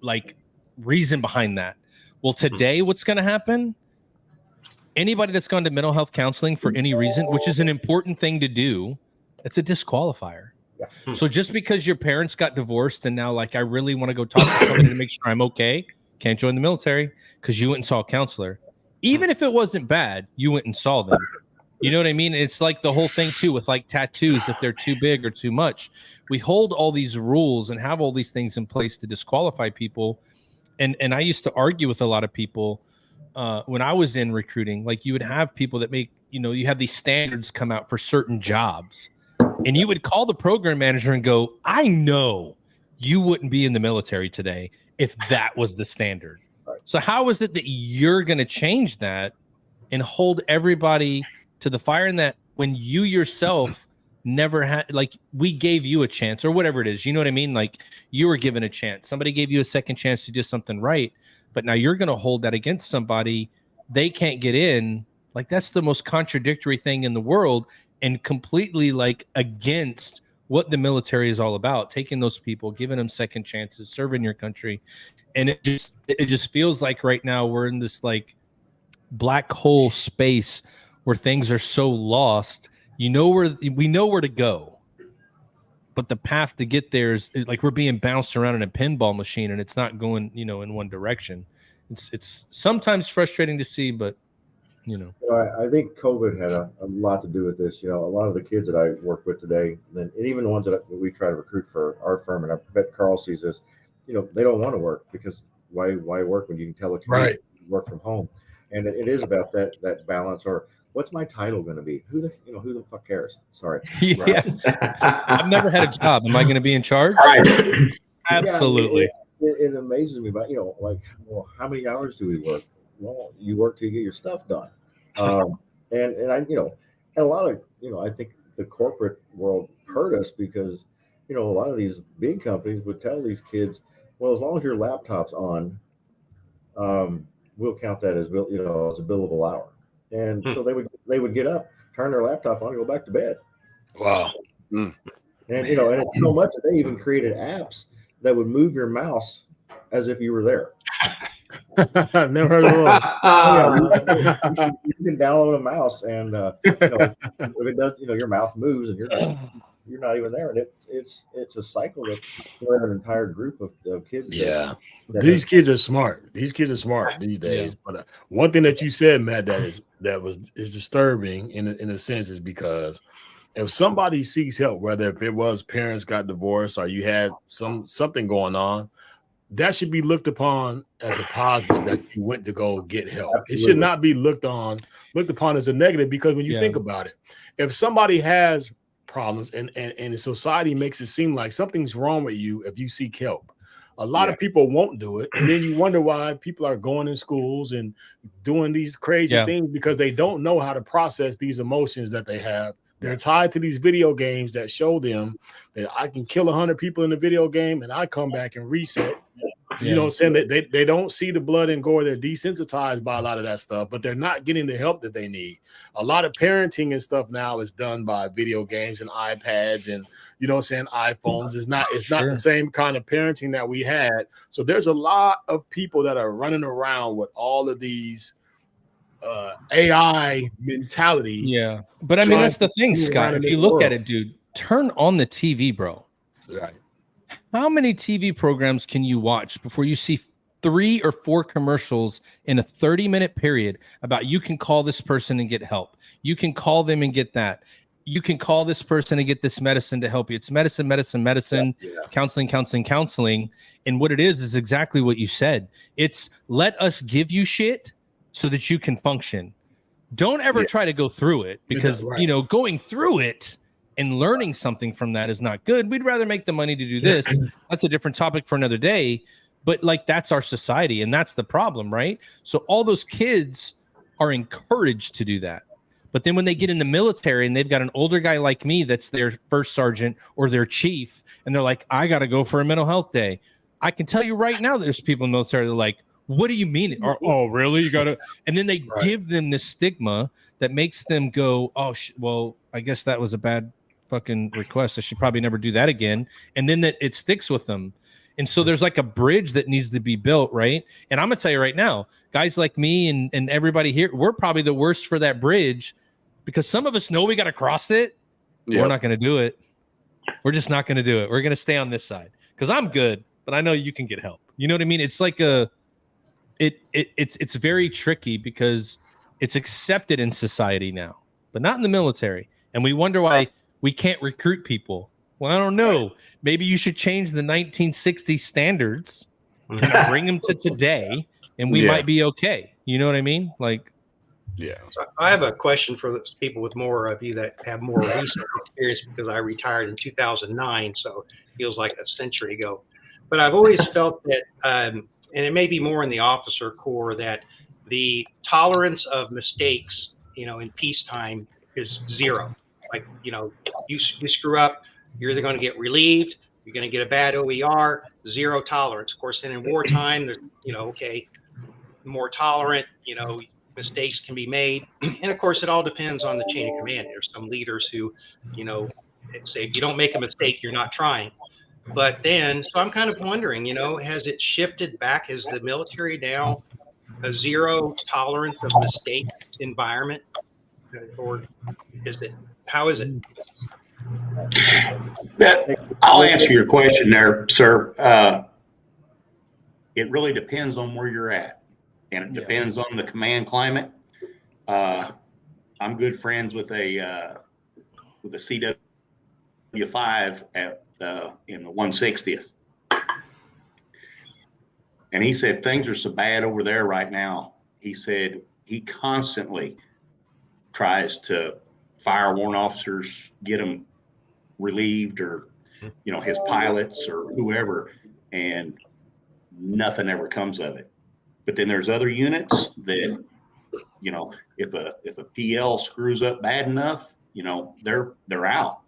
B: like reason behind that. Well, today, what's going to happen? Anybody that's gone to mental health counseling for any reason, which is an important thing to do, it's a disqualifier. Yeah. So just because your parents got divorced and now like I really want to go talk to somebody to make sure I'm okay, can't join the military because you went and saw a counselor. Even if it wasn't bad, you went and saw them. You know what I mean? It's like the whole thing too with like tattoos, if they're too big or too much. We hold all these rules and have all these things in place to disqualify people. And I used to argue with a lot of people when I was in recruiting. Like you would have people that make, you have these standards come out for certain jobs. And you would call the program manager and go, I know you wouldn't be in the military today if that was the standard. So how is it that you're going to change that and hold everybody to the fire in that when you yourself never had, like we gave you a chance or whatever it is, you know what I mean? Like you were given a chance. Somebody gave you a second chance to do something right, but now you're going to hold that against somebody. They can't get in. Like that's the most contradictory thing in the world and completely like against what the military is all about, taking those people, giving them second chances, serving your country. And it just feels like right now we're in this like black hole space where things are so lost. We know where to go, but the path to get there is like we're being bounced around in a pinball machine and it's not going, in one direction. It's sometimes frustrating to see, but
F: I think COVID had a lot to do with this. A lot of the kids that I work with today, and even the ones that we try to recruit for our firm, and I bet Carl sees this, they don't want to work because why work when you can telecommute, work from home? And it is about that balance, or what's my title going to be? Who the fuck cares? Sorry.
B: Yeah. I've never had a job. Am I going to be in charge? Absolutely.
F: It amazes me, but how many hours do we work? Well, you work to get your stuff done. And I, and a lot of, I think the corporate world hurt us because, a lot of these big companies would tell these kids, well, as long as your laptop's on, we'll count that as as a billable hour. And so they would get up, turn their laptop on, and go back to bed.
D: Wow.
F: And and it's so much that they even created apps that would move your mouse as if you were there.
D: Never heard of
F: it. You can download a mouse, and if it does, your mouse moves, and you're not even there, and it's a cycle that an entire group of kids.
D: Yeah, these kids are smart. These kids are smart these days. Yeah. But one thing that you said, Matt, is disturbing in a sense is because if somebody seeks help, whether if it was parents got divorced or you had something going on, that should be looked upon as a positive that you went to go get help. Absolutely. It should not be looked upon as a negative, because when you think about it, if somebody has problems and society makes it seem like something's wrong with you if you seek help, a lot of people won't do it, and then you wonder why people are going in schools and doing these crazy things because they don't know how to process these emotions that they have. They're tied to these video games that show them that I can kill 100 people in a video game and I come back and reset. You know what I'm saying? That they don't see the blood and gore. They're desensitized by a lot of that stuff, but they're not getting the help that they need. A lot of parenting and stuff now is done by video games and iPads and, iPhones. It's not the same kind of parenting that we had. So there's a lot of people that are running around with all of these AI mentality.
B: Yeah. But I mean, that's the thing, Scott. If you look at it, dude, turn on the TV, bro.
D: Right.
B: How many TV programs can you watch before you see 3 or 4 commercials in a 30-minute period about you can call this person and get help? You can call them and get that. You can call this person and get this medicine to help you. It's medicine, counseling. And what it is exactly what you said. It's let us give you shit so that you can function. Don't ever try to go through it, because, going through it and learning something from that is not good. We'd rather make the money to do this. That's a different topic for another day. But that's our society, and that's the problem, right? So all those kids are encouraged to do that. But then when they get in the military and they've got an older guy like me that's their first sergeant or their chief, and they're like, I got to go for a mental health day. I can tell you right now, there's people in the military that are like, what do you mean? Or, oh, really? You got to? And then they give them this stigma that makes them go, oh, well, I guess that was a bad fucking request. I should probably never do that again. And then it sticks with them. And so there's like a bridge that needs to be built, right? And I'm going to tell you right now, guys like me and everybody here, we're probably the worst for that bridge, because some of us know we got to cross it. We're not going to do it. We're just not going to do it. We're going to stay on this side because I'm good, but I know you can get help. You know what I mean? It's like it's very tricky because it's accepted in society now, but not in the military. And we wonder why we can't recruit people. Well, I don't know. Maybe you should change the 1960s standards, bring them to today, and we might be okay. You know what I mean?
E: So I have a question for those people with more of you that have more recent experience, because I retired in 2009, so it feels like a century ago. But I've always felt that, and it may be more in the officer corps, that the tolerance of mistakes, in peacetime is zero. Like, you screw up, you're either going to get relieved, you're going to get a bad OER, zero tolerance. Of course, then in wartime, there's, more tolerant, mistakes can be made. And of course, it all depends on the chain of command. There's some leaders who, say, if you don't make a mistake, you're not trying. But then, so I'm kind of wondering, has it shifted back? Is the military now a zero tolerance of mistake environment? Or how is it?
H: I'll answer your question there, sir. It really depends on where you're at, and it depends on the command climate. I'm good friends with a CW5 at in the 160th, and he said things are so bad over there right now. He said he constantly tries to fire warrant officers, get them relieved, or his pilots or whoever, and nothing ever comes of it. But then there's other units that, if a PL screws up bad enough, they're out.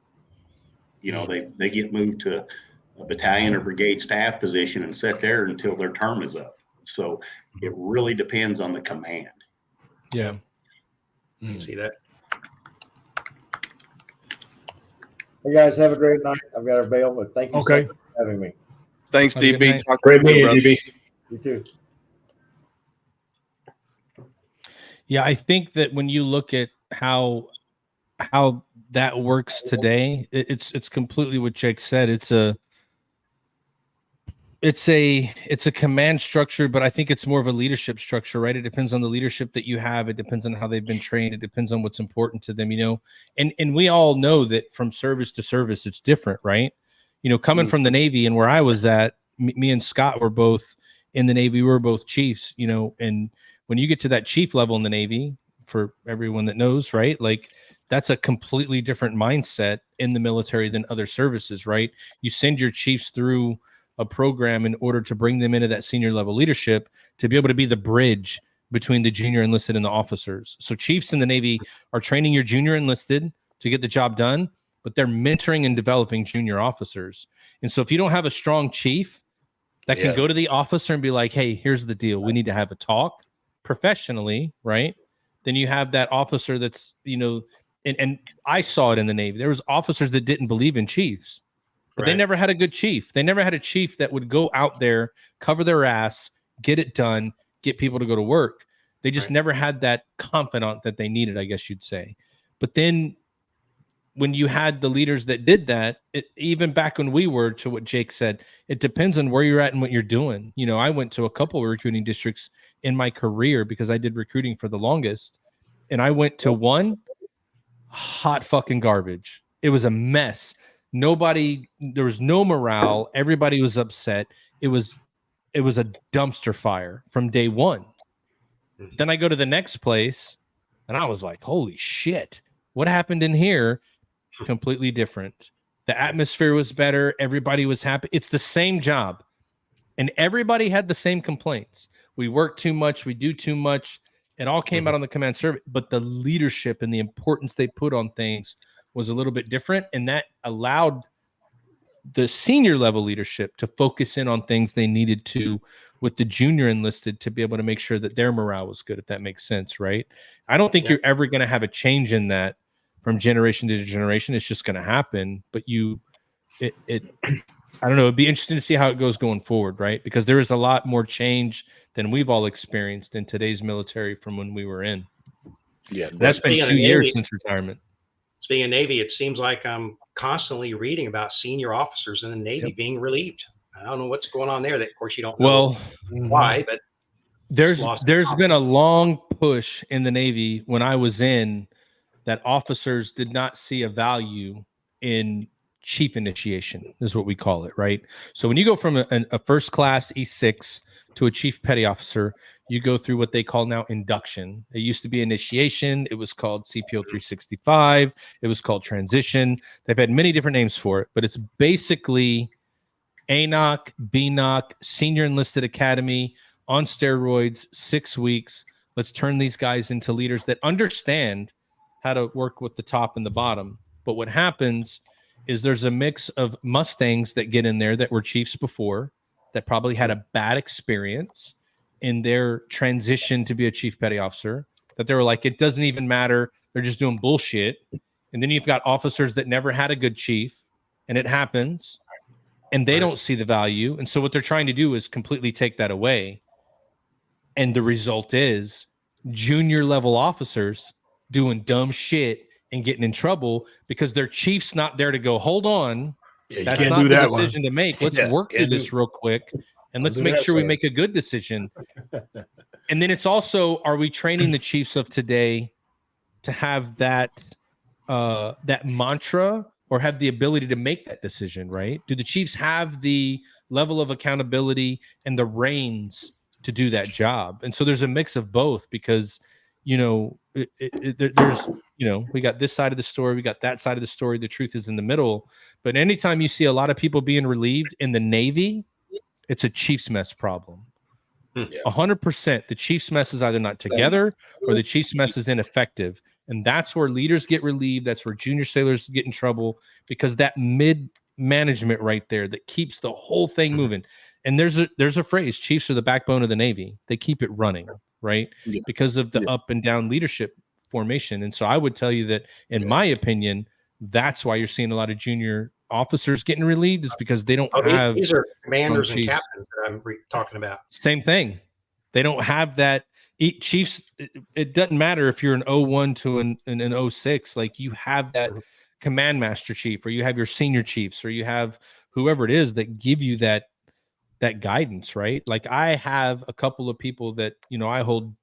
H: They get moved to a battalion or brigade staff position and sit there until their term is up. So it really depends on the command.
B: Yeah.
E: See that?
F: Hey guys, have a great night. I've got to bail, but thank you so much for having me.
A: Thanks,
B: Have a good
A: DB.
B: night.
A: Talk to
C: Great
A: you,
C: meeting,
A: brother.
C: DB.
F: You too.
B: Yeah, I think that when you look at how that works today, it's completely what Jake said. It's a command structure, but I think it's more of a leadership structure, right? It depends on the leadership that you have. It depends on how they've been trained. It depends on what's important to them, and we all know that from service to service, it's different, right? Coming from the Navy and where I was at, me and Scott were both in the Navy. We were both chiefs, and when you get to that chief level in the Navy, for everyone that knows, right? Like that's a completely different mindset in the military than other services, right? You send your chiefs through a program in order to bring them into that senior level leadership to be able to be the bridge between the junior enlisted and the officers. So chiefs in the Navy are training your junior enlisted to get the job done, but they're mentoring and developing junior officers. And so if you don't have a strong chief that can go to the officer and be like, hey, here's the deal. We need to have a talk professionally, right? Then you have that officer that's, and I saw it in the Navy. There was officers that didn't believe in chiefs, but they never had a good chief. They never had a chief that would go out there, cover their ass, get it done, get people to go to work. They just never had that confidant that they needed, I guess you'd say. But then when you had the leaders that did that, even back when we were, to what Jake said, it depends on where you're at and what you're doing. I went to a couple of recruiting districts in my career because I did recruiting for the longest. And I went to one, hot fucking garbage. It was a mess. There was no morale. Everybody was upset. It was a dumpster fire from day one. Then I go to the next place and I was like, holy shit, what happened in here? Completely different. The atmosphere was better. Everybody was happy. It's the same job. And everybody had the same complaints. We work too much. We do too much. It all came out on the command service, but the leadership and the importance they put on things was a little bit different. And that allowed the senior level leadership to focus in on things they needed to with the junior enlisted to be able to make sure that their morale was good, if that makes sense, right? I don't think you're ever going to have a change in that from generation to generation. It's just going to happen, but I don't know. It'd be interesting to see how it goes going forward, right? Because there is a lot more change than we've all experienced in today's military from when we were in.
D: Yeah,
B: that's been 2 years since retirement.
E: Speaking of Navy, it seems like I'm constantly reading about senior officers in the Navy being relieved. I don't know what's going on there. That, of course, you don't know why, but
B: there's been a long push in the Navy when I was in that officers did not see a value in chief initiation, is what we call it, right? So when you go from a first class E6 to a chief petty officer, you go through what they call now induction. It used to be initiation. It was called CPO 365. It was called transition. They've had many different names for it, but it's basically ANOC, BNOC, Senior Enlisted Academy on steroids, 6 weeks. Let's turn these guys into leaders that understand how to work with the top and the bottom. But what happens is there's a mix of Mustangs that get in there that were chiefs before, that probably had a bad experience in their transition to be a chief petty officer, that they were like, it doesn't even matter. They're just doing bullshit. And then you've got officers that never had a good chief, and it happens, and they don't see the value. And so what they're trying to do is completely take that away. And the result is junior level officers doing dumb shit and getting in trouble because their chief's not there to go, hold on. That's not the decision to make. Let's work through this real quick. And let's make sure we make a good decision. And then it's also, are we training the chiefs of today to have that mantra or have the ability to make that decision, right? Do the chiefs have the level of accountability and the reins to do that job? And so there's a mix of both because, there's, we got this side of the story, we got that side of the story. The truth is in the middle. But anytime you see a lot of people being relieved in the Navy, it's a chief's mess problem. 100%. The chief's mess is either not together or the chief's mess is ineffective. And that's where leaders get relieved. That's where junior sailors get in trouble because that management right there that keeps the whole thing moving. And there's a phrase, chiefs are the backbone of the Navy. They keep it running, right?
D: Yeah.
B: Because of the up and down leadership formation. And so I would tell you that, in my opinion, that's why you're seeing a lot of junior officers getting relieved, is because they don't have.
E: These are commanders and
B: chiefs.
E: captains that I'm talking about.
B: Same thing. They don't have that. Chiefs, it doesn't matter if you're an 01 to an 06. Like, you have that command master chief, or you have your senior chiefs, or you have whoever it is that give you that guidance, right? Like, I have a couple of people that, I hold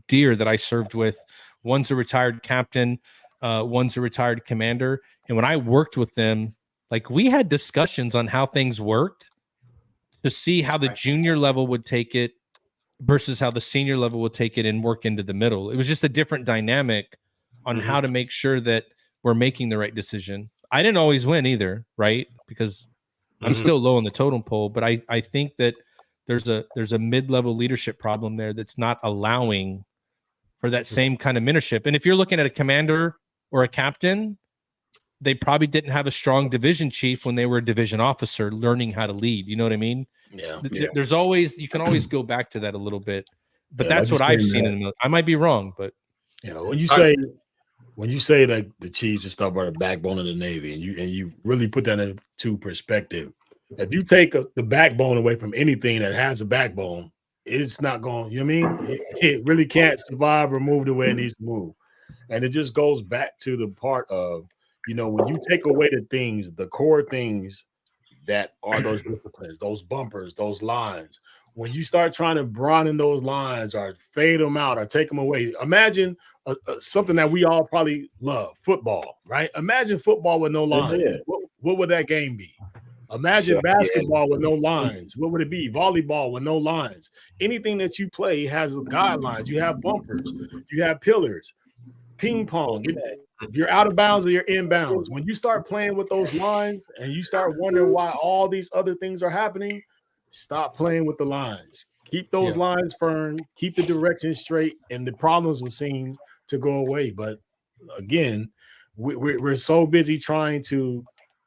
B: dear that I served with. One's a retired captain, one's a retired commander. And when I worked with them, like, we had discussions on how things worked to see how the junior level would take it versus how the senior level would take it and work into the middle. It was just a different dynamic on how to make sure that we're making the right decision. I didn't always win either, right? Because I'm still low on the totem pole, but I think that there's a mid-level leadership problem there that's not allowing for that same kind of mentorship. And if you're looking at a commander or a captain, they probably didn't have a strong division chief when they were a division officer learning how to lead. You know what I mean?
D: Yeah.
B: There's always, you can always go back to that a little bit, but that's what I've seen in the military. I might be wrong, but
D: when you say like the Chiefs and stuff are the backbone of the Navy, and you really put that into perspective, if you take the backbone away from anything that has a backbone, it's not going. You know what I mean? It really can't survive or move the way it needs to move, and it just goes back to the part of, when you take away the core things that are those disciplines, those bumpers, those lines. When you start trying to broaden those lines or fade them out or take them away, imagine something that we all probably love, football, right? Imagine football with no lines. What would that game be? Imagine basketball with no lines. What would it be? Volleyball with no lines. Anything that you play has guidelines. You have bumpers. You have pillars. Ping pong. If you're out of bounds or you're in bounds, when you start playing with those lines and you start wondering why all these other things are happening, stop playing with the lines. Keep those lines firm. Keep the direction straight, and the problems will seem to go away. But again, we're so busy trying to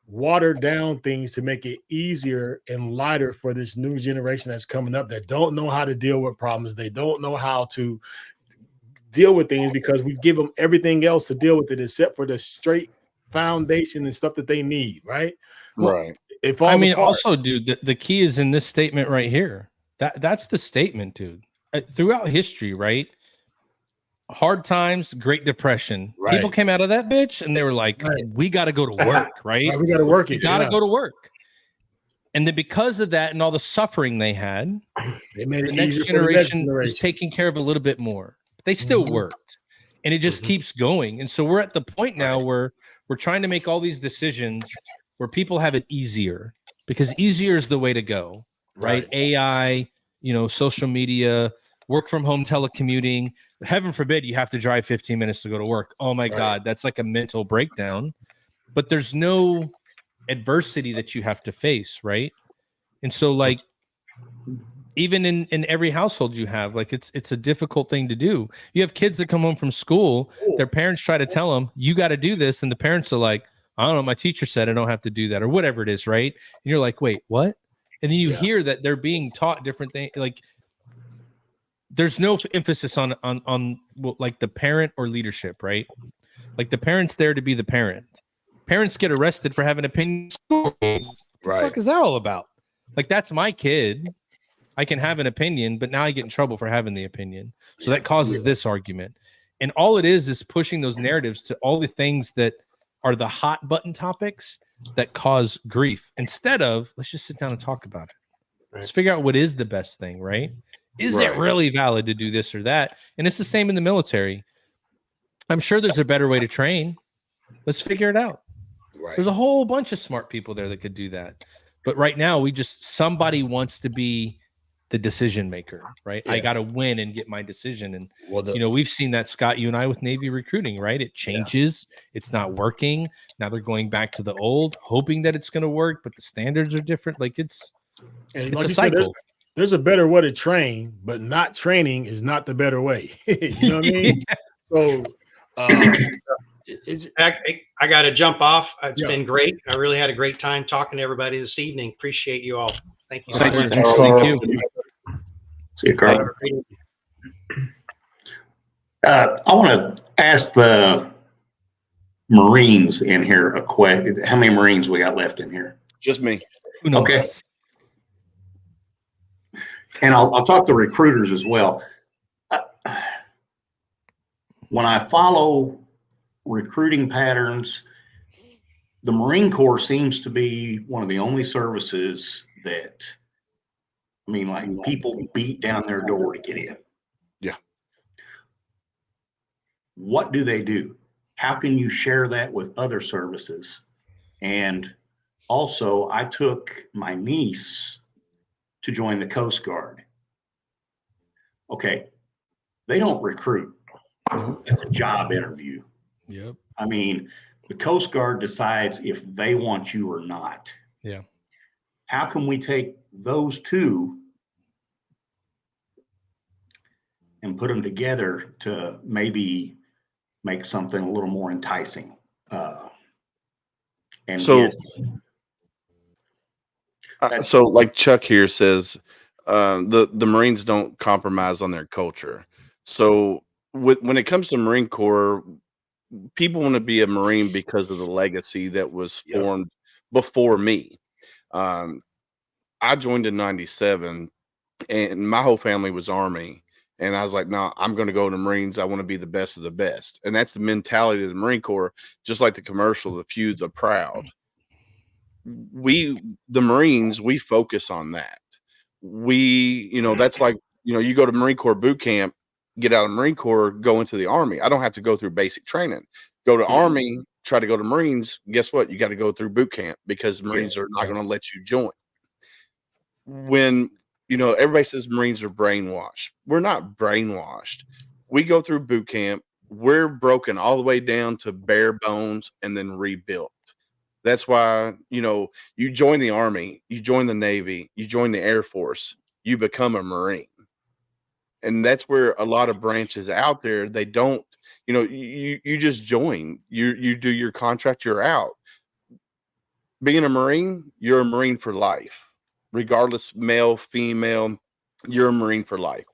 D: water down things to make it easier and lighter for this new generation that's coming up that don't know how to deal with problems. They don't know how to deal with things because we give them everything else to deal with it except for the straight foundation and stuff that they need, right?
A: Right.
B: Also, dude, the key is in this statement right here. That's the statement, dude. Throughout history, right? Hard times, Great Depression. Right. People came out of that bitch and they were like, we got to go to work, right?
D: We got to work it.
B: You got to go to work. And then because of that and all the suffering they had, the next generation is taking care of a little bit more. They still worked, and it just keeps going. And so we're at the point now where we're trying to make all these decisions where people have it easier, because easier is the way to go, right? AI, social media, work from home, telecommuting. Heaven forbid you have to drive 15 minutes to go to work. Oh my God, that's like a mental breakdown. But there's no adversity that you have to face, right? And so, like, even in every household you have, like, it's a difficult thing to do. You have kids that come home from school, their parents try to tell them, you got to do this. And the parents are like, I don't know, my teacher said I don't have to do that, or whatever it is, right? And you're like, wait, what? And then you hear that they're being taught different things. Like, there's no emphasis on like the parent or leadership, right? Like, the parent's there to be the parent. Parents get arrested for having opinions. What the fuck is that all about? Like, that's my kid. I can have an opinion, but now I get in trouble for having the opinion. So that causes this argument. And all it is pushing those narratives to all the things that are the hot button topics that cause grief, instead of, let's just sit down and talk about it. Let's figure out what is the best thing, right? Is it really valid to do this or that? And it's the same in the military. I'm sure there's a better way to train. Let's figure it out. There's a whole bunch of smart people there that could do that. But right now, somebody wants to be the decision maker, right? I got to win and get my decision. And, we've seen that, Scott, you and I, with Navy recruiting, right? It changes. It's not working. Now they're going back to the old, hoping that it's going to work, but the standards are different. Like, it's a cycle.
D: There's a better way to train, but not training is not the better way. You know what I mean? So
E: I got to jump off. It's
D: Yeah.
E: been great. I really had a great time talking to everybody this evening. Appreciate you all. Thank you so
B: Thank
E: much.
B: you. Thank you.
H: See you, Carl. I want to ask the Marines in here a question. How many Marines we got left in here?
A: Just me.
H: Okay. And I'll talk to recruiters as well. When I follow recruiting patterns, the Marine Corps seems to be one of the only services that, I mean, like people beat down their door to get in.
A: Yeah.
H: What do they do? How can you share that with other services? And also, I took my niece to join the Coast Guard. Okay, they don't recruit. It's a job interview.
B: Yep.
H: I mean, the Coast Guard decides if they want you or not.
B: Yeah.
H: How can we take those two and put them together to maybe make something a little more enticing? And
A: So,
H: get,
A: so like Chuck here says, the Marines don't compromise on their culture. So when it comes to Marine Corps, people want to be a Marine because of the legacy that was formed before me. I joined in '97, and my whole family was Army. And I was like, no, I'm going to go to Marines. I want to be the best of the best. And that's the mentality of the Marine Corps. Just like the commercial, the feuds are proud. The Marines, we focus on that. That's like, you go to Marine Corps boot camp, get out of Marine Corps, go into the Army. I don't have to go through basic training. Go to Army, try to go to Marines. Guess what? You got to go through boot camp because Marines are not going to let you join. When everybody says Marines are brainwashed. We're not brainwashed. We go through boot camp. We're broken all the way down to bare bones and then rebuilt. That's why, you join the Army, you join the Navy, you join the Air Force, you become a Marine. And that's where a lot of branches out there, they don't, you just join. You do your contract, you're out. Being a Marine, you're a Marine for life. Regardless, male, female, you're a Marine for life.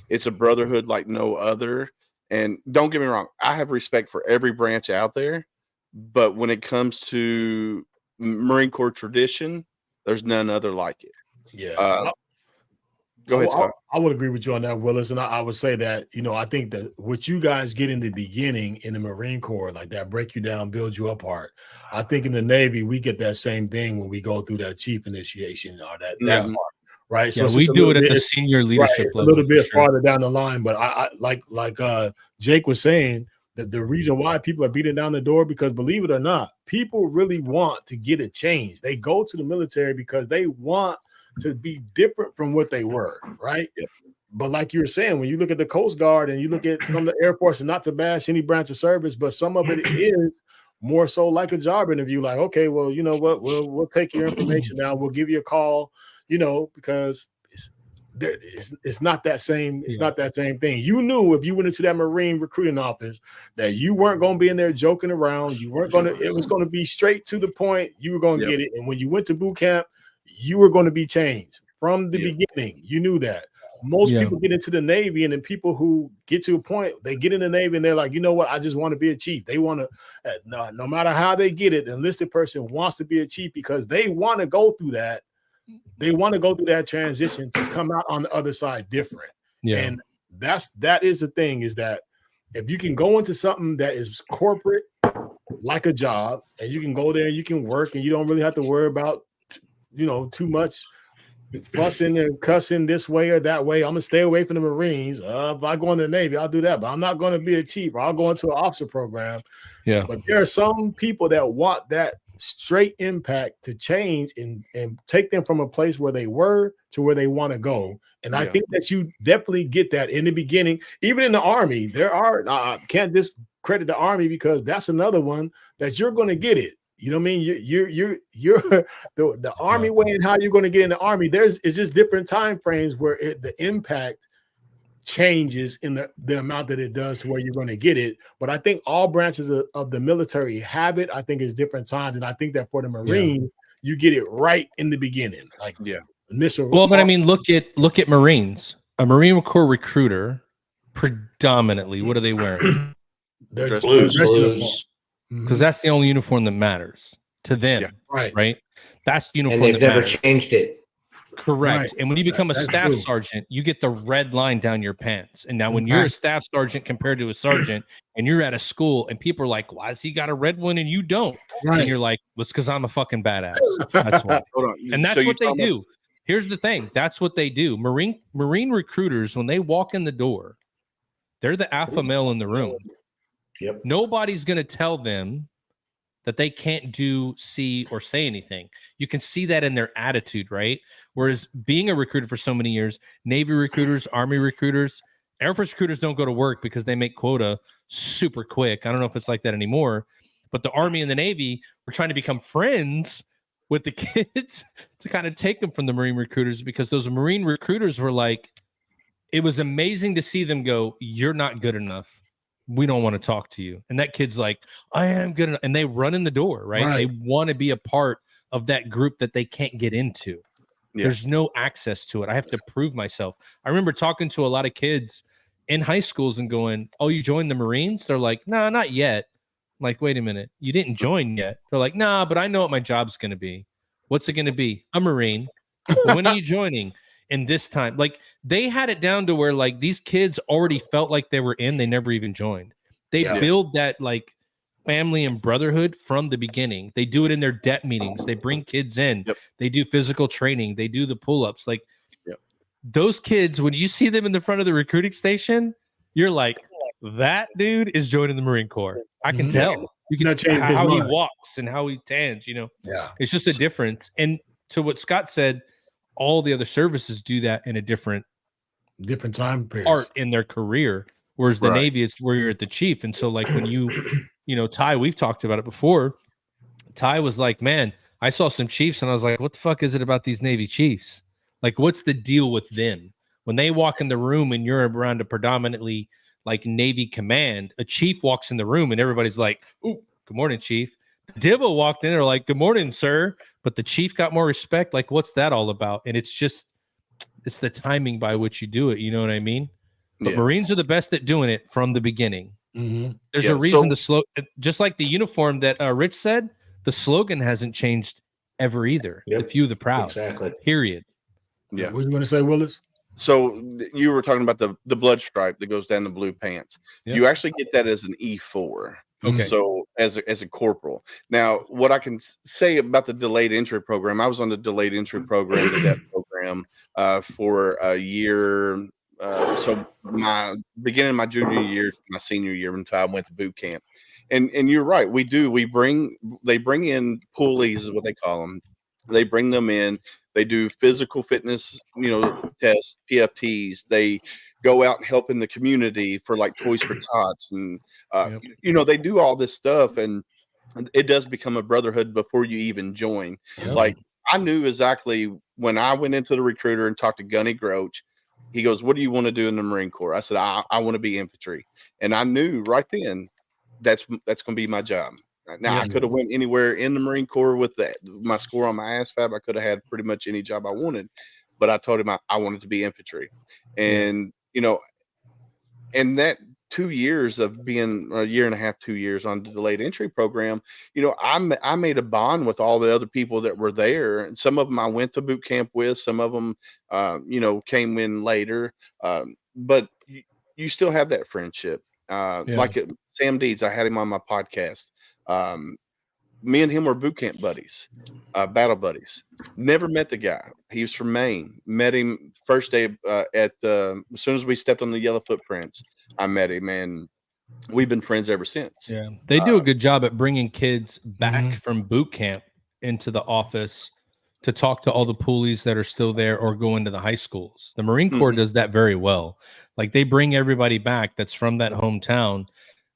A: It's a brotherhood like no other. And don't get me wrong, I have respect for every branch out there. But when it comes to Marine Corps tradition, there's none other like it.
D: Yeah.
A: Go ahead, Scott.
D: I would agree with you on that, Willis. And I would say that, I think that what you guys get in the beginning in the Marine Corps, like that break you down, build you up part. I think in the Navy, we get that same thing when we go through that chief initiation or that part, right?
B: So we do it at the senior leadership level.
D: A little bit farther down the line. But I like Jake was saying, that the reason why people are beating down the door, because believe it or not, people really want to get a change. They go to the military because they want to be different from what they were, right? Yep. But like you were saying, when you look at the Coast Guard and you look at some of the Air Force, and not to bash any branch of service, but some of it is more so like a job interview. Like, okay, well, you know what? We'll take your information now. We'll give you a call, because it's not that same. It's not that same thing. You knew if you went into that Marine recruiting office that you weren't going to be in there joking around. You weren't going to. It was going to be straight to the point. You were going to get it. And when you went to boot camp, you were going to be changed from the beginning. You knew that. Most people get into the Navy, and then people who get to a point, they get in the Navy and they're like, you know what? I just want to be a chief. They want to, no matter how they get it, the enlisted person wants to be a chief because they want to go through that. They want to go through that transition to come out on the other side different. Yeah. And that is the thing, is that if you can go into something that is corporate, like a job, and you can go there and you can work and you don't really have to worry about, too much fussing and cussing this way or that way. I'm going to stay away from the Marines. If I go in the Navy, I'll do that, but I'm not going to be a chief, or I'll go into an officer program. Yeah. But there are some people that want that straight impact to change and take them from a place where they were to where they want to go. And I think that you definitely get that in the beginning. Even in the Army, there are, can't discredit the Army, because that's another one that you're going to get it. You know what I mean? You're the Army way, and how you're going to get in the Army. It's just different time frames where the impact changes in the amount that it does to where you're going to get it. But I think all branches of the military have it. I think it's different times. And I think that for the Marine, you get it right in the beginning. Like initial.
B: Well, but I mean, look at Marines. A Marine Corps recruiter, predominantly, what are they wearing?
D: They're
C: Blues.
B: Because that's the only uniform that matters to them. Right. That's the uniform.
C: And they've never changed it.
B: Correct.
D: Right.
B: And when you become a
D: That's
B: staff
D: true.
B: sergeant, you get the red line down your pants. And now when you're a staff sergeant compared to a sergeant and you're at a school and people are like, why has he got a red one and you don't? And you're like, well, it's because I'm a fucking badass. That's why.
A: Hold on.
B: And that's
A: So
B: what they
A: you're talking
B: do. Here's the thing. That's what they do. Marine recruiters, when they walk in the door, they're the alpha male in the room.
C: Yep.
B: Nobody's going to tell them that they can't do, see, or say anything. You can see that in their attitude, right? Whereas being a recruiter for so many years, Navy recruiters, Army recruiters, Air Force recruiters don't go to work because they make quota super quick. I don't know if it's like that anymore, but the Army and the Navy were trying to become friends with the kids to kind of take them from the Marine recruiters, because those Marine recruiters were like, it was amazing to see them go, you're not good enough. We don't want to talk to you. And that kid's like, I am good enough. And they run in the door, right? They want to be a part of that group that they can't get into. There's no access to it. I have to prove myself. I remember talking to a lot of kids in high schools and going, oh, you joined the Marines? They're like, no, not yet. I'm like, wait a minute. You didn't join yet. They're like, nah, but I know what my job's going to be. What's it going to be? A Marine. Well, when are you joining? And this time, like, they had it down to where, like, these kids already felt like they were in. They never even joined. They build that, like, family and brotherhood from the beginning. They do it in their debt meetings. They bring kids in. They do physical training. They do the pull-ups. Like, those kids, when you see them in the front of the recruiting station, you're like, that dude is joining the Marine Corps. I can tell. You can change how he walks and how he tans, you know. It's just a difference. And to what Scott said, all the other services do that in a different
D: time period
B: part in their career. Whereas the Navy, it's where you're at the chief. And so, like, when you know, Ty, we've talked about it before. Ty was like, man, I saw some chiefs and I was like, what the fuck is it about these Navy chiefs? Like, what's the deal with them? When they walk in the room and you're around a predominantly like Navy command, a chief walks in the room and everybody's like, ooh, good morning, chief. The Divo walked in, they're like, good morning, sir. But the chief got more respect. Like, what's that all about? And it's the timing by which you do it. You know what I mean? But Marines are the best at doing it from the beginning. There's a reason just like the uniform that Rich said, the slogan hasn't changed ever either. The few, the proud.
C: Exactly.
B: Period.
D: Yeah. What are you going to say, Willis?
A: So you were talking about the blood stripe that goes down the blue pants. You actually get that as an E4.
B: Okay.
A: So as a corporal. Now, what I can say about the delayed entry program, I was on the delayed entry program, the DEP program, for a year. So my beginning of my junior year, my senior year, until I went to boot camp. And you're right, we do. They bring in poolies, is what they call them. They bring them in. They do physical fitness, tests, PFTs. They go out and help in the community for like Toys for Tots, and they do all this stuff, and it does become a brotherhood before you even join. Like, I knew exactly when I went into the recruiter and talked to Gunny Groach. He goes, "What do you want to do in the Marine Corps?" I said, "I want to be infantry," and I knew right then that's going to be my job. Now, I could have went anywhere in the Marine Corps with my score on my ASVAB. I could have had pretty much any job I wanted, but I told him I wanted to be infantry. And, and that 2 years of being a year and a half, 2 years on the delayed entry program, I made a bond with all the other people that were there. And some of them I went to boot camp with, some of them, came in later. But you still have that friendship. Like Sam Deeds, I had him on my podcast. Me and him were boot camp buddies, battle buddies. Never met the guy. He was from Maine. Met him first day as soon as we stepped on the yellow footprints. I met him, and we've been friends ever since.
B: Yeah, they do a good job at bringing kids back from boot camp into the office to talk to all the poolies that are still there or go into the high schools. The Marine Corps does that very well. Like, they bring everybody back that's from that hometown.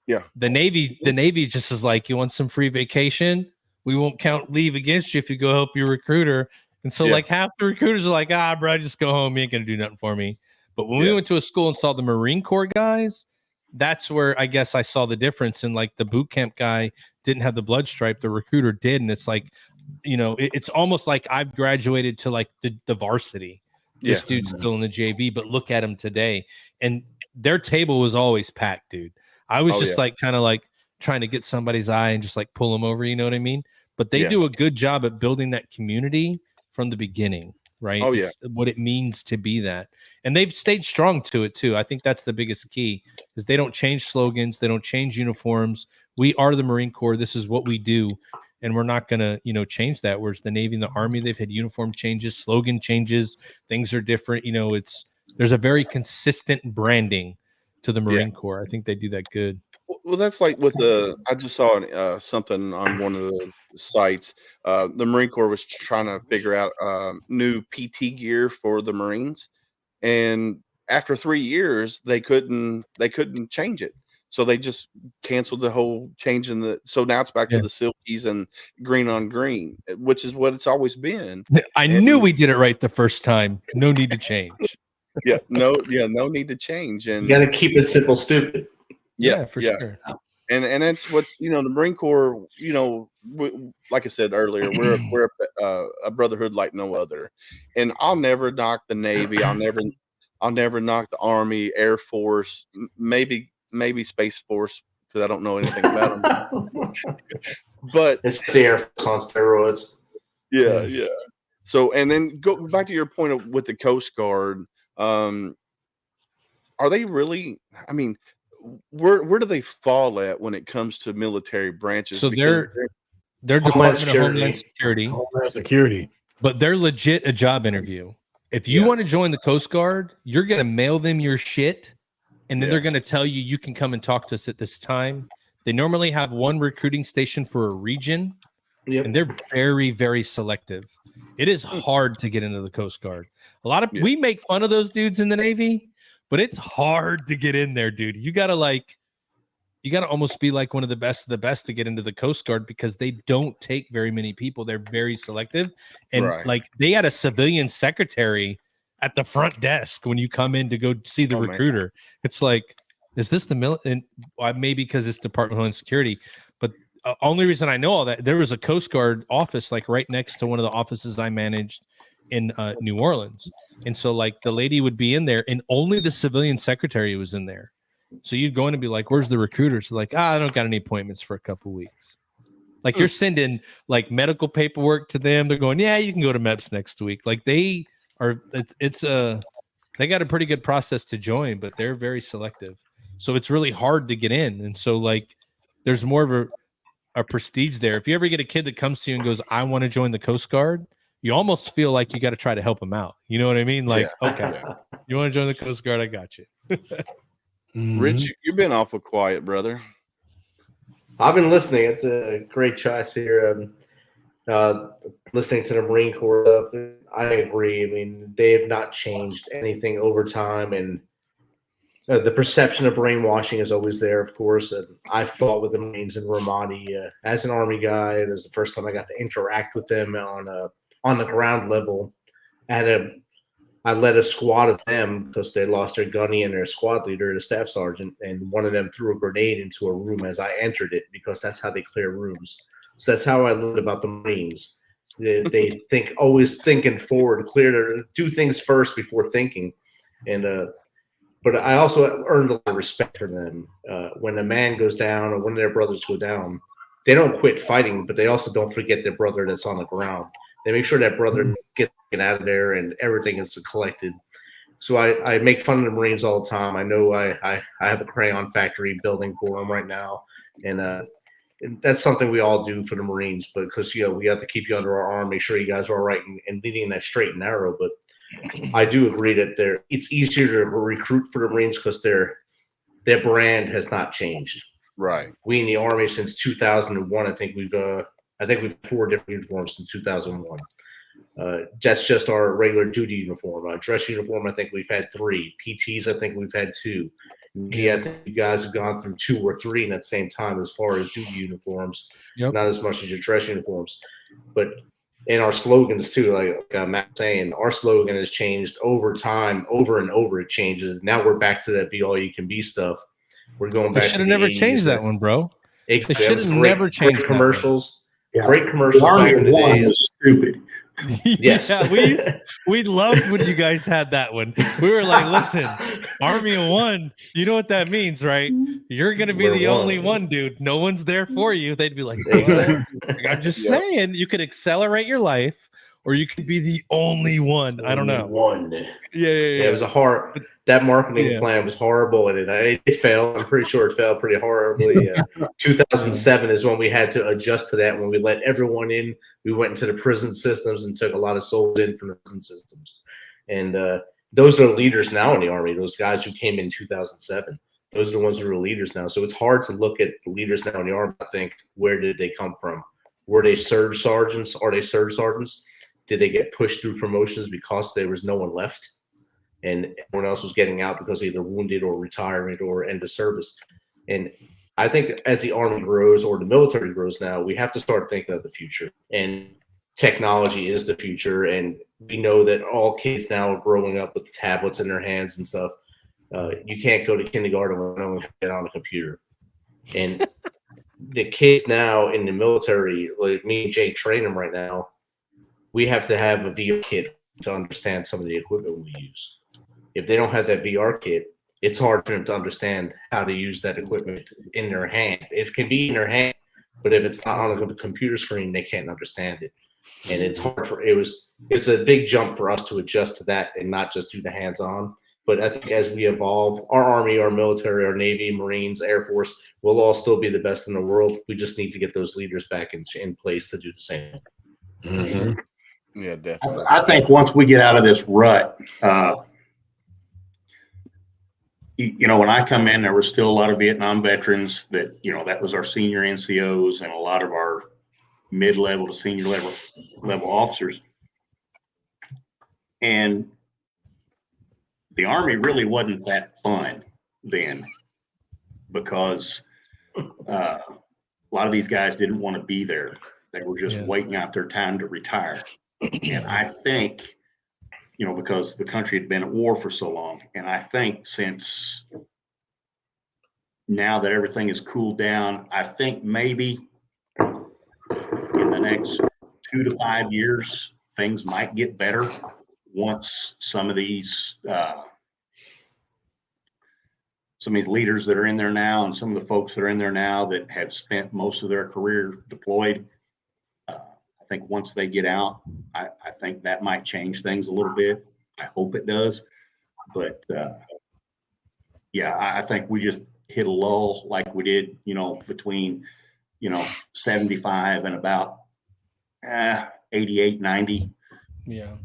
A: Yeah.
B: The Navy just is like, you want some free vacation? We won't count leave against you if you go help your recruiter. And so like half the recruiters are like, bro, just go home. You ain't going to do nothing for me. But when we went to a school and saw the Marine Corps guys, that's where I guess I saw the difference. In like the boot camp guy didn't have the blood stripe, the recruiter did, and it's like, you know, it's almost like I've graduated to like the varsity. This dude's still in the JV, but look at him today, and their table was always packed, dude. I was just like kind of like trying to get somebody's eye and just like pull them over, you know what I mean? But they do a good job at building that community from the beginning, right? It's what it means to be that. And they've stayed strong to it too. I think that's the biggest key, is they don't change slogans, they don't change uniforms. We are the Marine Corps. This is what we do. And we're not going to, you know, change that. Whereas the Navy and the Army, they've had uniform changes, slogan changes, things are different. You know, there's a very consistent branding to the Marine Corps. I think they do that good.
A: Well, that's like with I just saw something on one of the sites. The Marine Corps was trying to figure out new PT gear for the Marines, and after 3 years, they couldn't change it. So they just canceled the whole change in the. So now it's back to the silkies and green on green, which is what it's always been.
B: I knew we did it right the first time. No need to change.
A: No need to change. And
C: you got to keep it simple, stupid.
B: Yeah, for sure.
A: And that's what, you know, the Marine Corps, you know, like I said earlier, we're a brotherhood like no other. And I'll never knock the Navy. I'll never knock the Army, Air Force, maybe Space Force, because I don't know anything about them. But
C: it's the Air Force on steroids.
A: Yeah. So, and then go back to your point with the Coast Guard. Are they really? I mean, where do they fall at when it comes to military branches?
B: So they're Department of Homeland Security, but they're legit a job interview. If you want to join the Coast Guard, you're going to mail them your shit, and then they're going to tell you can come and talk to us at this time. They normally have one recruiting station for a region, and they're very, very selective. It is hard to get into the Coast Guard. We make fun of those dudes in the Navy, but it's hard to get in there, dude. You gotta almost be like one of the best to get into the Coast Guard, because they don't take very many people. They're very selective, and like they had a civilian secretary at the front desk when you come in to go see the recruiter. Man. It's like, is this the military? Maybe because it's Department of Homeland Security, but only reason I know all that, there was a Coast Guard office like right next to one of the offices I managed in New Orleans. And so like the lady would be in there and only the civilian secretary was in there. So you'd go in and be like, where's the recruiters? Like, I don't got any appointments for a couple weeks. Like you're sending like medical paperwork to them. They're going, yeah, you can go to MEPS next week. Like they got a pretty good process to join, but they're very selective. So it's really hard to get in. And so like there's more of a prestige there. If you ever get a kid that comes to you and goes, I want to join the Coast Guard, you almost feel like you got to try to help them out. You know what I mean? Like, okay, you want to join the Coast Guard? I got you.
A: Rich, you've been awful quiet, brother.
C: I've been listening. It's a great choice here. Listening to the Marine Corps stuff, I agree. I mean, they have not changed anything over time, and the perception of brainwashing is always there, of course. And I fought with the Marines in Ramadi as an Army guy. It was the first time I got to interact with them on the ground level. I led a squad of them because they lost their gunny and their squad leader, the staff sergeant, and one of them threw a grenade into a room as I entered it, because that's how they clear rooms. So that's how I learned about the Marines. They think, always thinking forward, clear to do things first before thinking. And but I also earned a lot of respect for them. When a man goes down or when their brothers go down, they don't quit fighting, but they also don't forget their brother that's on the ground. They make sure that brother gets out of there and everything is collected. So I make fun of the Marines all the time. I know I have a crayon factory building for them right now, and that's something we all do for the Marines. But because we have to keep you under our arm, make sure you guys are all right and leading that straight and narrow. But I do agree that it's easier to recruit for the Marines because their brand has not changed.
A: Right.
C: We in the Army since 2001, I think we've 4 different uniforms since 2001. That's just our regular duty uniform. Dress uniform, I think we've had 3. PTs, I think we've had 2. Yeah, I think you guys have gone through 2 or 3 in that same time as far as duty uniforms. Not as much as your dress uniforms. But And our slogans too, like Matt saying, our slogan has changed over time, over and over. It changes. Now we're back to that be all you can be stuff. We're going back.
B: They should have never changed that one, bro. They should have never changed
C: commercials.
H: Yeah.
C: Great commercials back in the days.
H: Was stupid.
C: Yes.
B: Yeah, we loved when you guys had that one. We were like, listen, Army of One, you know what that means, right? You're gonna be the only one, dude. No one's there for you. They'd be like, like I'm just saying, you could accelerate your life, or you could be the only one. I don't know. Yeah.
C: It was a hard. That marketing plan was horrible, and it failed. I'm pretty sure it failed pretty horribly. 2007 is when we had to adjust to that. When we let everyone in, we went into the prison systems and took a lot of souls in from the prison systems. And those are the leaders now in the Army. Those guys who came in 2007, those are the ones who are leaders now. So it's hard to look at the leaders now in the Army and think, where did they come from? Were they surge sergeants? Are they surge sergeants? Did they get pushed through promotions because there was no one left? And everyone else was getting out because either wounded or retirement or end of service. And I think as the Army grows or the military grows now, we have to start thinking of the future. And technology is the future. And we know that all kids now are growing up with tablets in their hands and stuff. You can't go to kindergarten without knowing how to get on a computer. And the kids now in the military, like me and Jake train them right now, we have to have a VR kit to understand some of the equipment we use. If they don't have that VR kit, it's hard for them to understand how to use that equipment in their hand. It can be in their hand, but if it's not on a computer screen, they can't understand it. And it's hard it's a big jump for us to adjust to that and not just do the hands-on. But I think as we evolve, our Army, our military, our Navy, Marines, Air Force will all still be the best in the world. We just need to get those leaders back in place to do the same.
A: Mm-hmm. Yeah, definitely.
H: I think once we get out of this rut, when I come in, there were still a lot of Vietnam veterans that, that was our senior NCOs and a lot of our mid-level to senior level officers. And the Army really wasn't that fun then because a lot of these guys didn't want to be there. They were just waiting out their time to retire. And I think, because the country had been at war for so long. And I think since now that everything is cooled down, I think maybe in the next 2 to 5 years, things might get better once some of these leaders that are in there now and some of the folks that are in there now that have spent most of their career deployed, I think once they get out, I think that might change things a little bit. I hope it does. But I think we just hit a lull like we did, between, 75 and about 88, 90.
B: Yeah.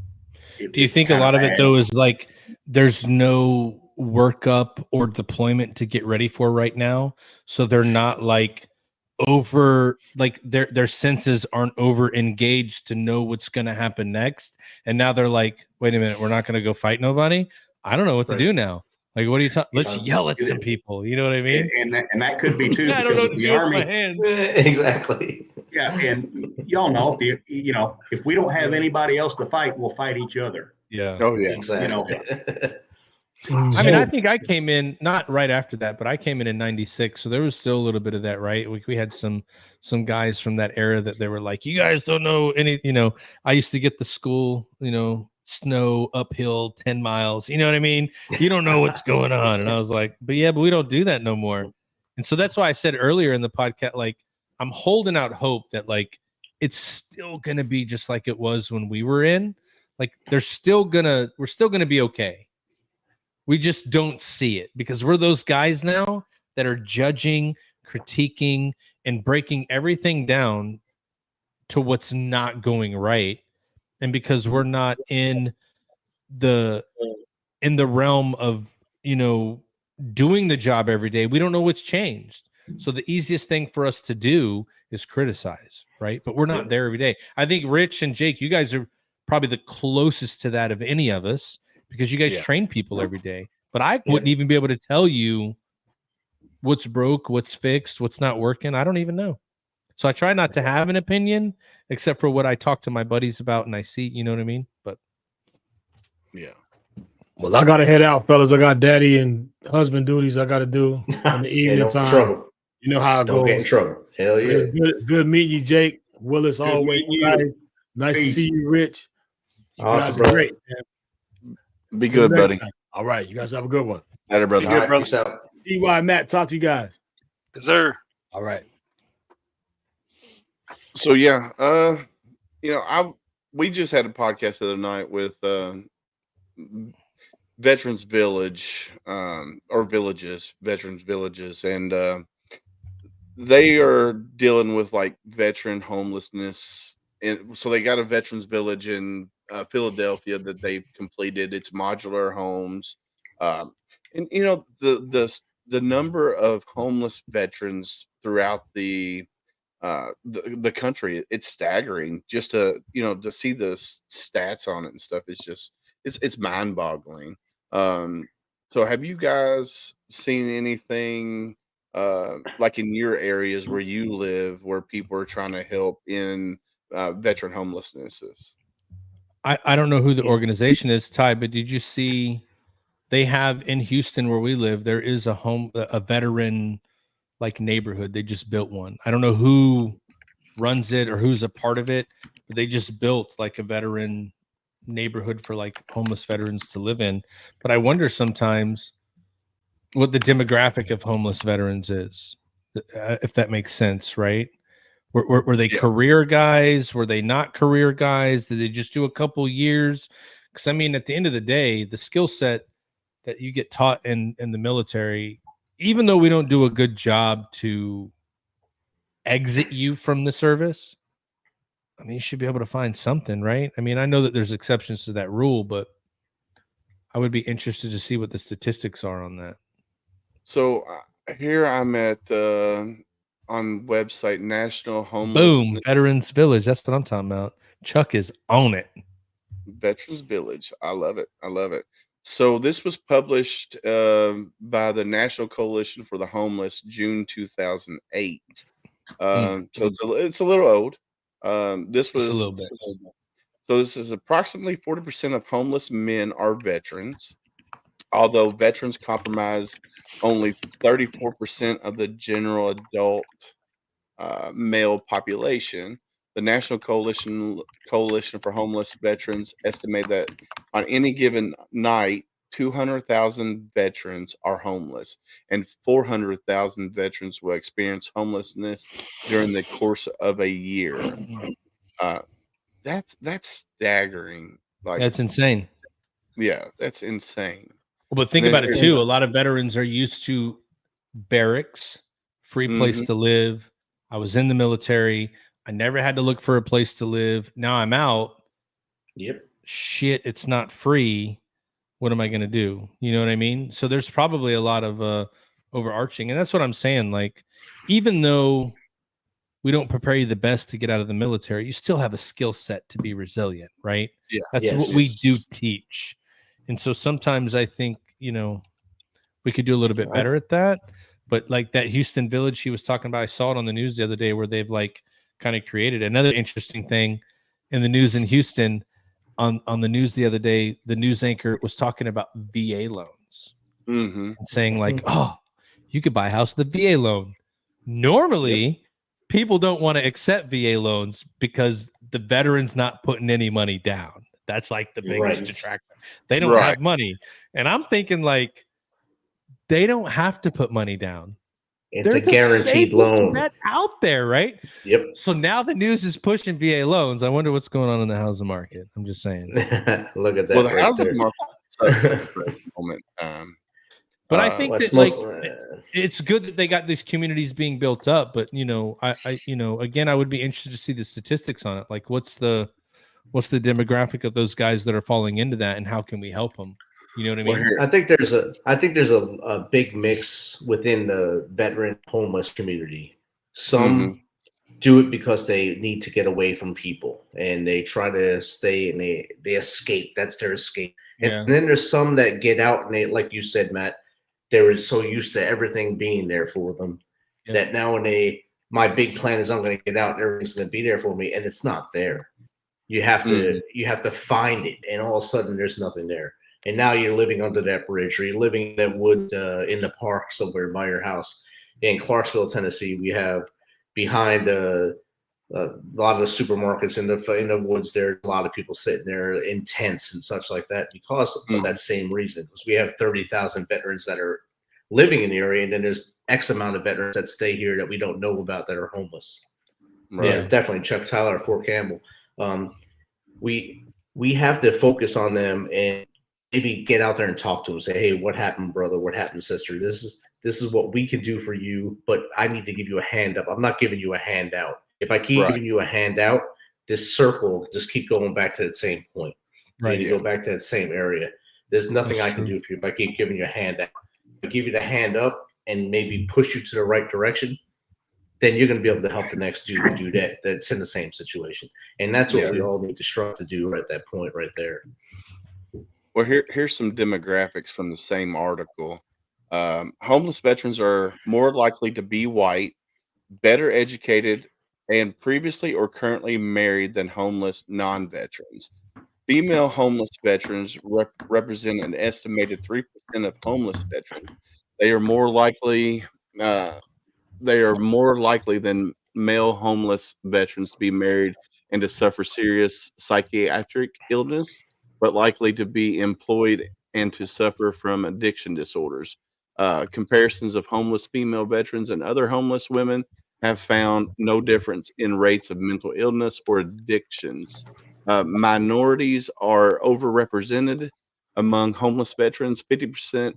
B: Do you think a lot of it though is like there's no workup or deployment to get ready for right now? So they're not like their senses aren't over engaged to know what's going to happen next, and now they're like, wait a minute, we're not going to go fight nobody. I don't know what to do now. Like, what are you talking? Let's yell at some people. You know what I mean?
H: And that could be too.
B: I don't know what to do with my hands.
C: Exactly.
H: Yeah, and y'all know if we don't have anybody else to fight, we'll fight each other.
B: Yeah.
A: Oh yeah.
C: Exactly.
B: I mean, I think I came in not right after that, but I came in '96, so there was still a little bit of that, right? We had some guys from that era that they were like, "You guys don't know any." I used to get the school, snow uphill 10 miles. You know what I mean? You don't know what's going on, and I was like, "But we don't do that no more." And so that's why I said earlier in the podcast, like, I'm holding out hope that like it's still gonna be just like it was when we were in. Like, we're still gonna be okay. We just don't see it because we're those guys now that are judging, critiquing, and breaking everything down to what's not going right. And because we're not in the realm of, doing the job every day, we don't know what's changed. So the easiest thing for us to do is criticize, right? But we're not there every day. I think Rich and Jake, you guys are probably the closest to that of any of us, because you guys train people every day. But I wouldn't even be able to tell you what's broke, what's fixed, what's not working. I don't even know. So I try not to have an opinion except for what I talk to my buddies about and I see, you know what I mean? But
A: yeah.
D: Well, I gotta head out, fellas. I got daddy and husband duties I gotta do in the evening time.
C: Trouble.
D: You know how it
C: Don't
D: goes.
C: get in trouble. Hell
D: But
C: yeah.
D: it's good meeting you, Jake. Willis,
H: Good
D: always
H: meeting you.
D: nice. Nice to
H: Peace.
D: see you, Rich. You
C: Awesome,
D: guys are
C: brother.
D: great, man.
A: Be
D: Till
A: good,
D: next
A: buddy.
D: time. All right, you guys have a good one.
A: Later, brother.
C: All right, peace out.
D: TY, Matt, talk to you guys.
G: Yes, sir.
D: All right.
A: So yeah, we just had a podcast the other night with Veterans Village or Veterans Villages, and they are dealing with like veteran homelessness, and so they got a Veterans Village in Philadelphia that they've completed. It's modular homes, and the number of homeless veterans throughout the country, it's staggering. Just to see the stats on it and stuff is just it's mind boggling. So have you guys seen anything like in your areas where you live where people are trying to help in veteran homelessnesses?
B: I don't know who the organization is, Ty, but did you see they have in Houston where we live, there is a veteran like neighborhood. They just built one. I don't know who runs it or who's a part of it, but they just built like a veteran neighborhood for like homeless veterans to live in. But I wonder sometimes what the demographic of homeless veterans is, if that makes sense, right? Were they career guys? Were they not career guys? Did they just do a couple years? Because I mean, at the end of the day, the skill set that you get taught in the military, even though we don't do a good job to exit you from the service, I mean, you should be able to find something, right? I mean, I know that there's exceptions to that rule, but I would be interested to see what the statistics are on that.
A: So here I'm at on website National Homeless
B: Boom, Veterans Village. That's what I'm talking about. Chuck is on it.
A: Veterans Village. I love it. I love it. So this was published by the National Coalition for the Homeless, June 2008. So it's a little old. This was
B: Just a little bit.
A: So this is approximately 40% of homeless men are veterans, although veterans comprise only 34% of the general adult male population. The National Coalition for Homeless Veterans estimate that on any given night, 200,000 veterans are homeless, and 400,000 veterans will experience homelessness during the course of a year. That's staggering. Like,
B: That's insane.
A: yeah, that's insane.
B: Well, but think about it too. A lot of veterans are used to barracks, free place to live. I was in the military. I never had to look for a place to live. Now I'm out.
C: Yep.
B: Shit, it's not free. What am I going to do? You know what I mean? So there's probably a lot of overarching. And that's what I'm saying. Like, even though we don't prepare you the best to get out of the military, you still have a skill set to be resilient, right?
A: Yeah.
B: That's what we do teach. And so sometimes I think, we could do a little bit better at that. But like that Houston Village he was talking about, I saw it on the news the other day where they've like kind of created another interesting thing in the news in Houston. On the news the other day, the news anchor was talking about VA loans and saying like, oh, you could buy a house with a VA loan. Normally, people don't want to accept VA loans because the veteran's not putting any money down. That's like the biggest detractor. They don't have money. And I'm thinking like, they don't have to put money down.
C: It's a guaranteed loan
B: bet out there, right?
C: Yep.
B: So now the news is pushing VA loans. I wonder what's going on in the housing market. I'm just saying.
C: Look at that.
A: Well, the housing market is at the moment.
B: But I think that like it's good that they got these communities being built up. But again, I would be interested to see the statistics on it. Like, what's the demographic of those guys that are falling into that, and how can we help them? You know what I mean?
C: I think there's a big mix within the veteran homeless community. Some do it because they need to get away from people and they try to stay and they escape. That's their escape. And then there's some that get out and they, like you said, Matt, they were so used to everything being there for them that now when they my big plan is I'm going to get out and everything's going to be there for me, and it's not there. You have to find it, and all of a sudden there's nothing there. And now you're living under that bridge, or you're living in that wood in the park somewhere by your house. In Clarksville, Tennessee, we have behind a lot of the supermarkets in the woods. There's a lot of people sitting there in tents and such like that because of that same reason. Because we have 30,000 veterans that are living in the area, and then there's X amount of veterans that stay here that we don't know about that are homeless. Right. Yeah, definitely. Chuck Tyler, Fort Campbell. We have to focus on them and maybe get out there and talk to them. Say, hey, what happened, brother? What happened, sister? This is what we can do for you, but I need to give you a hand up. I'm not giving you a handout. If I keep giving you a handout, this circle just keep going back to that same point. Right. You go back to that same area. There's nothing I can do for you if I keep giving you a handout. If I give you the hand up and maybe push you to the right direction, then you're going to be able to help the next dude do that. That's in the same situation. And that's what we all need to strive to do at that point right there.
A: Well, here's some demographics from the same article. Homeless veterans are more likely to be white, better educated, and previously or currently married than homeless non-veterans. Female homeless veterans represent an estimated 3% of homeless veterans. They are more likely than male homeless veterans to be married and to suffer serious psychiatric illness, but likely to be employed and to suffer from addiction disorders. Comparisons of homeless female veterans and other homeless women have found no difference in rates of mental illness or addictions. Minorities are overrepresented among homeless veterans. 56%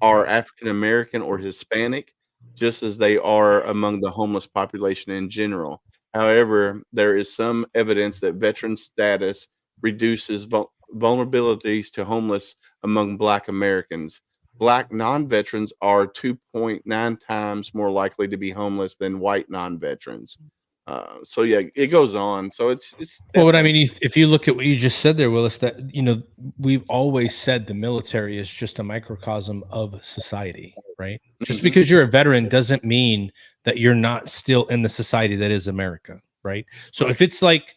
A: are African American or Hispanic, just as they are among the homeless population in general. However, there is some evidence that veteran status reduces vulnerabilities to homeless among Black Americans. Black non-veterans are 2.9 times more likely to be homeless than white non-veterans. So yeah, it goes on. So it's
B: well, what I mean, if you look at what you just said there, Willis, that we've always said the military is just a microcosm of society, right? Just because you're a veteran doesn't mean that you're not still in the society that is America, right? So if it's like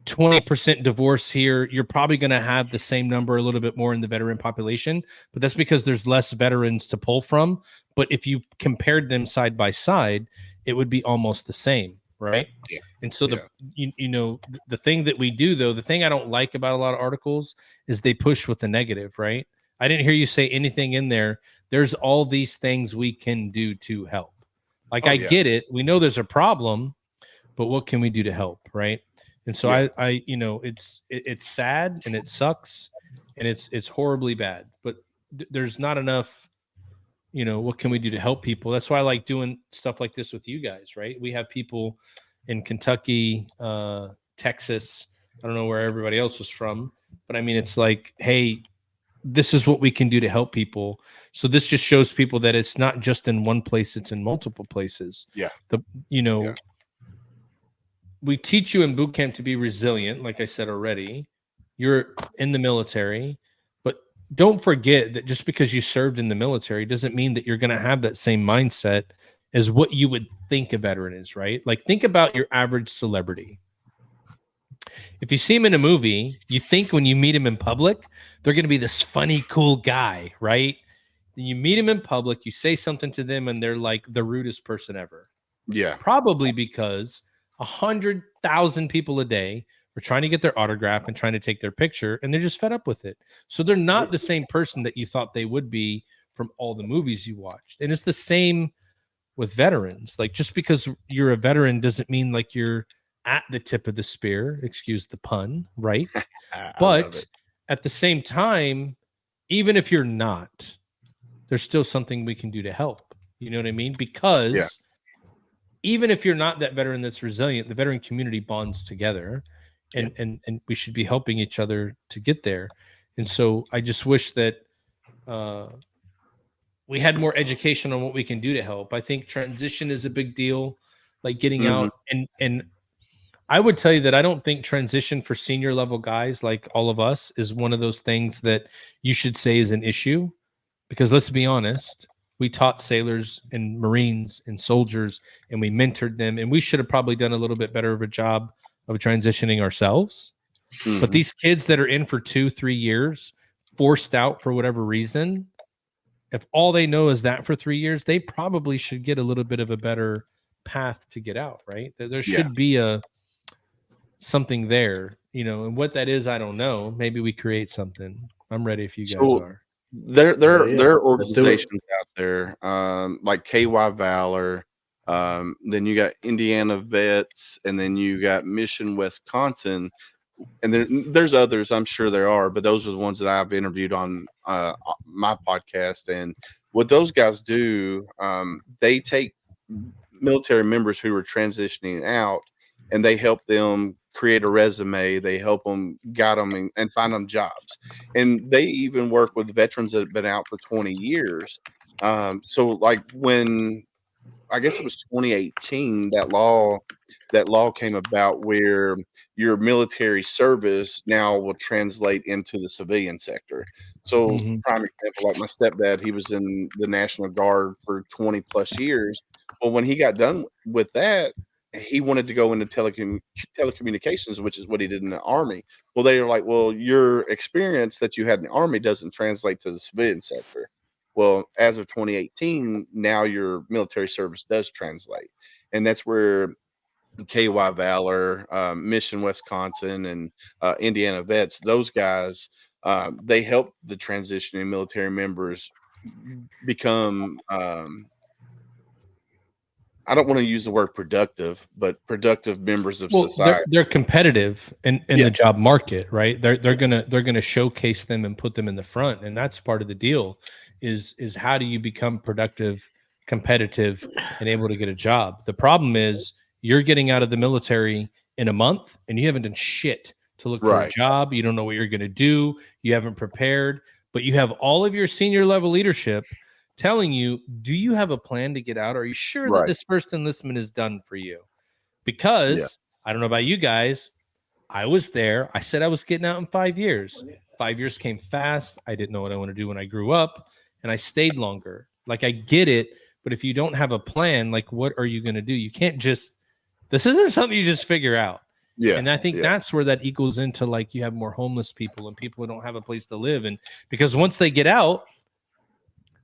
B: 20% divorce here, you're probably going to have the same number, a little bit more in the veteran population, but that's because there's less veterans to pull from. But if you compared them side by side, it would be almost the same, right? Yeah. And so the thing that we do, though, the thing I don't like about a lot of articles is they push with the negative, right? I didn't hear you say anything in there. There's all these things we can do to help. Like, I get it. We know there's a problem, but what can we do to help, right? And so I it's sad and it sucks and it's horribly bad, but there's not enough, what can we do to help people? That's why I like doing stuff like this with you guys, right? We have people in Kentucky, Texas. I don't know where everybody else was from, but I mean, it's like, hey, this is what we can do to help people. So this just shows people that it's not just in one place, it's in multiple places. Yeah. We teach you in boot camp to be resilient, like I said already. You're in the military, but don't forget that just because you served in the military doesn't mean that you're going to have that same mindset as what you would think a veteran is, right? Like, think about your average celebrity. If you see him in a movie, you think when you meet him in public, they're going to be this funny, cool guy, right? Then you meet him in public, you say something to them, and they're like the rudest person ever. Yeah. Probably because 100,000 people a day are trying to get their autograph and trying to take their picture, and they're just fed up with it. So they're not the same person that you thought they would be from all the movies you watched. And it's the same with veterans. Like, just because you're a veteran doesn't mean like you're at the tip of the spear, excuse the pun, right? But at the same time, even if you're not, there's still something we can do to help. You know what I mean? Because even if you're not that veteran that's resilient, the veteran community bonds together, and we should be helping each other to get there. And so I just wish that we had more education on what we can do to help. I think transition is a big deal, like getting out. And I would tell you that I don't think transition for senior level guys like all of us is one of those things that you should say is an issue, because let's be honest, We taught sailors and Marines and soldiers, and we mentored them. And we should have probably done a little bit better of a job of transitioning ourselves.
A: Mhm.
B: But these kids that are in for 2-3 years, forced out for whatever reason, if all they know is that for 3 years, they probably should get a little bit of a better path to get out, right? There should be something there, and what that is, I don't know. Maybe we create something. I'm ready if you guys are.
A: There
C: Yeah.
A: are
C: Let's do it.
A: organizations out there, like KY Valor. Then you got Indiana Vets, and then you got Mission Wisconsin, and there's others. I'm sure there are, but those are the ones that I've interviewed on my podcast. And what those guys do, they take military members who are transitioning out, and they help them create a resume. They help them, guide them, and find them jobs. And they even work with veterans that have been out for 20 years. So like when, I guess it was 2018, that law came about where your military service now will translate into the civilian sector. So prime example, like my stepdad, he was in the National Guard for 20 plus years. Well, when he got done with that, he wanted to go into telecommunications, which is what he did in the Army. Well, they were like, well, your experience that you had in the Army doesn't translate to the civilian sector. Well, as of 2018, now your military service does translate. And that's where KY Valor, Mission Wisconsin, and Indiana Vets, those guys, they help the transitioning military members become, I don't want to use the word productive, but productive members of society.
B: They're competitive in the job market, right? They're gonna showcase them and put them in the front, and that's part of the deal. Is how do you become productive, competitive, and able to get a job? The problem is you're getting out of the military in a month, and you haven't done shit to look for a job. You don't know what you're going to do. You haven't prepared, but you have all of your senior level leadership telling you, do you have a plan to get out? Are you sure that this first enlistment is done for you? Because I don't know about you guys. I was there. I said I was getting out in 5 years. 5 years came fast. I didn't know what I want to do when I grew up, and I stayed longer. Like, I get it, but if you don't have a plan, like, what are you going to do? You can't just, this isn't something you just figure out. Yeah. And I think that's where that equals into, like, you have more homeless people and people who don't have a place to live. And because once they get out,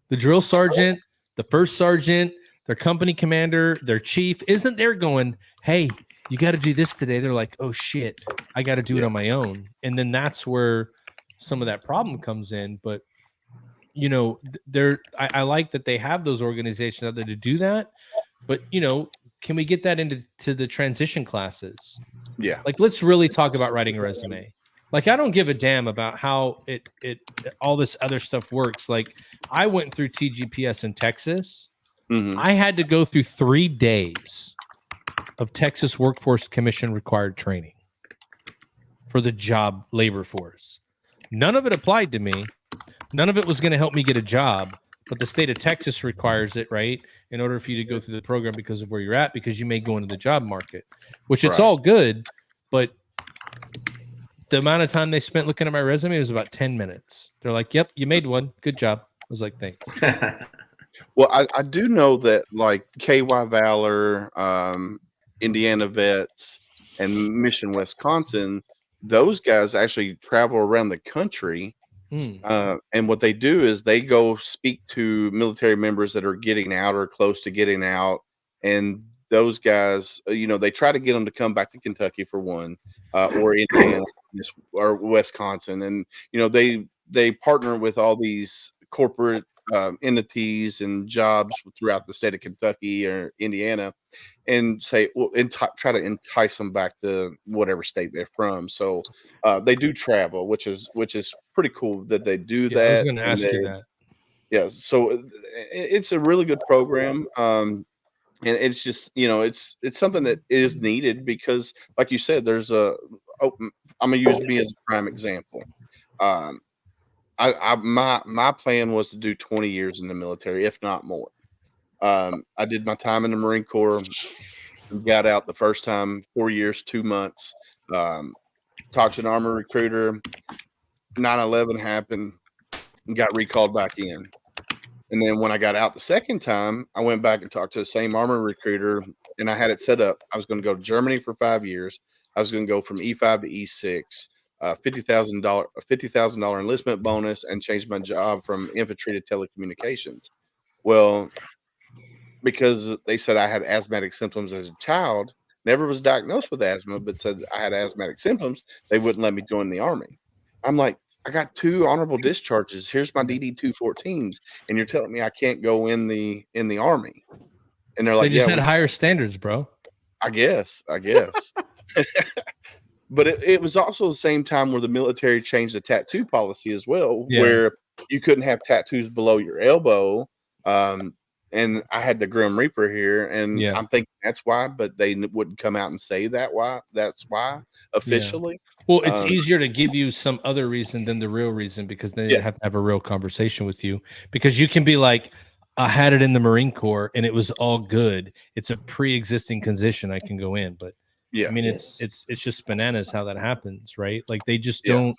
B: the drill sergeant, the first sergeant, their company commander, their chief isn't there going, hey, you got to do this today. They're like, oh shit, I got to do it on my own. And then that's where some of that problem comes in. But I like that they have those organizations out there to do that. But can we get that into the transition classes? Yeah. Like, let's really talk about writing a resume. Like, I don't give a damn about how it all this other stuff works. Like, I went through TGPS in Texas. I had to go through 3 days of Texas Workforce Commission required training for the job labor force. None of it applied to me. None of it was going to help me get a job, but the state of Texas requires it, right? In order for you to go through the program because of where you're at, because you may go into the job market, which it's all good, but the amount of time they spent looking at my resume was about 10 minutes. They're like, yep, you made one. Good job. I was like, thanks.
A: Well, I do know that, like, KY Valor, Indiana Vets, and Mission Wisconsin, those guys actually travel around the country. And what they do is they go speak to military members that are getting out or close to getting out. And those guys, they try to get them to come back to Kentucky for one, or Indiana or Wisconsin. And, they partner with all these corporate entities and jobs throughout the state of Kentucky or Indiana, and say, well, try to entice them back to whatever state they're from. So they do travel, which is pretty cool that they do that. I was
B: going to ask you that.
A: Yeah, so it's a really good program, and it's just it's something that is needed because, like you said, there's I'm gonna use me as a prime example. My plan was to do 20 years in the military, if not more. I did my time in the Marine Corps, got out the first time, 4 years, 2 months. Talked to an Army recruiter. 9/11 happened, and got recalled back in. And then when I got out the second time, I went back and talked to the same Army recruiter, and I had it set up. I was going to go to Germany for 5 years. I was going to go from E5 to E6, $50,000 enlistment bonus, and change my job from infantry to telecommunications. Well, because they said I had asthmatic symptoms as a child, never was diagnosed with asthma, but said I had asthmatic symptoms, they wouldn't let me join the Army. I'm like, I got 2 honorable discharges. Here's my DD 214s, and you're telling me I can't go in the Army? And they're like,
B: they just
A: yeah,
B: had higher standards, bro.
A: I guess. But it was also the same time where the military changed the tattoo policy as well, where you couldn't have tattoos below your elbow. And I had the Grim Reaper here, and I'm thinking that's why, but they wouldn't come out and say that's why officially.
B: Well, it's easier to give you some other reason than the real reason, because then they have to have a real conversation with you, because you can be like, I had it in the Marine Corps and it was all good. It's a pre-existing condition. I can go in, but I mean, it's just bananas how that happens, right? Like they just don't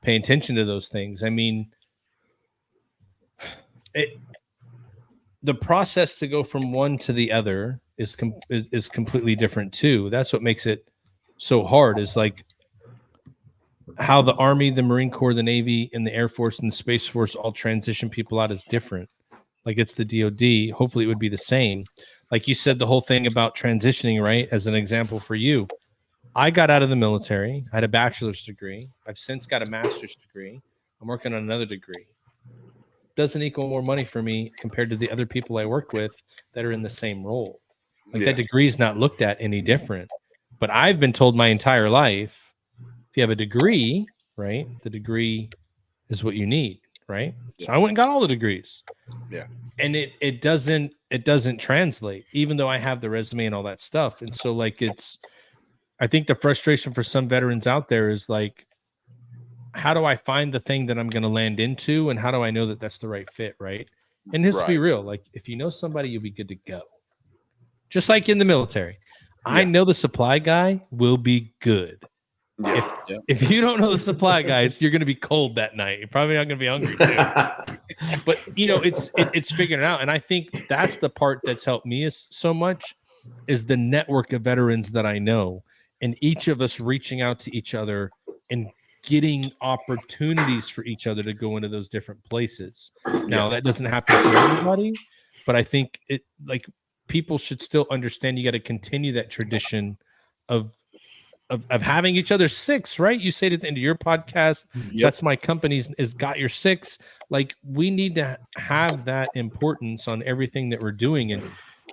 B: pay attention to those things. I mean, the process to go from one to the other is completely different too. That's what makes it so hard, is like how the Army, the Marine Corps, the Navy, and the Air Force and the Space Force all transition people out is different. Like it's the DOD. Hopefully it would be the same. Like you said, the whole thing about transitioning, right? As an example for you, I got out of the military. I had a bachelor's degree. I've since got a master's degree. I'm working on another degree. Doesn't equal more money for me compared to the other people I work with that are in the same role. Like that degree is not looked at any different. But I've been told my entire life, if you have a degree, right, the degree is what you need, right? So I went and got all the degrees.
A: Yeah.
B: And it doesn't translate, even though I have the resume and all that stuff. And so like I think the frustration for some veterans out there is like, how do I find the thing that I'm going to land into, and how do I know that that's the right fit, right? And this, to be real, like if you know somebody, you'll be good to go. Just like in the military, I know the supply guy will be good. If you don't know the supply guys, you're going to be cold that night. You're probably not going to be hungry too. But you know, it's figuring it out, and I think that's the part that's helped me so much is the network of veterans that I know, and each of us reaching out to each other and getting opportunities for each other to go into those different places. Now that doesn't happen for everybody, but I think people should still understand you got to continue that tradition of having each other six, right? You say at the end of your podcast, that's my company's is Got Your Six. Like we need to have that importance on everything that we're doing, and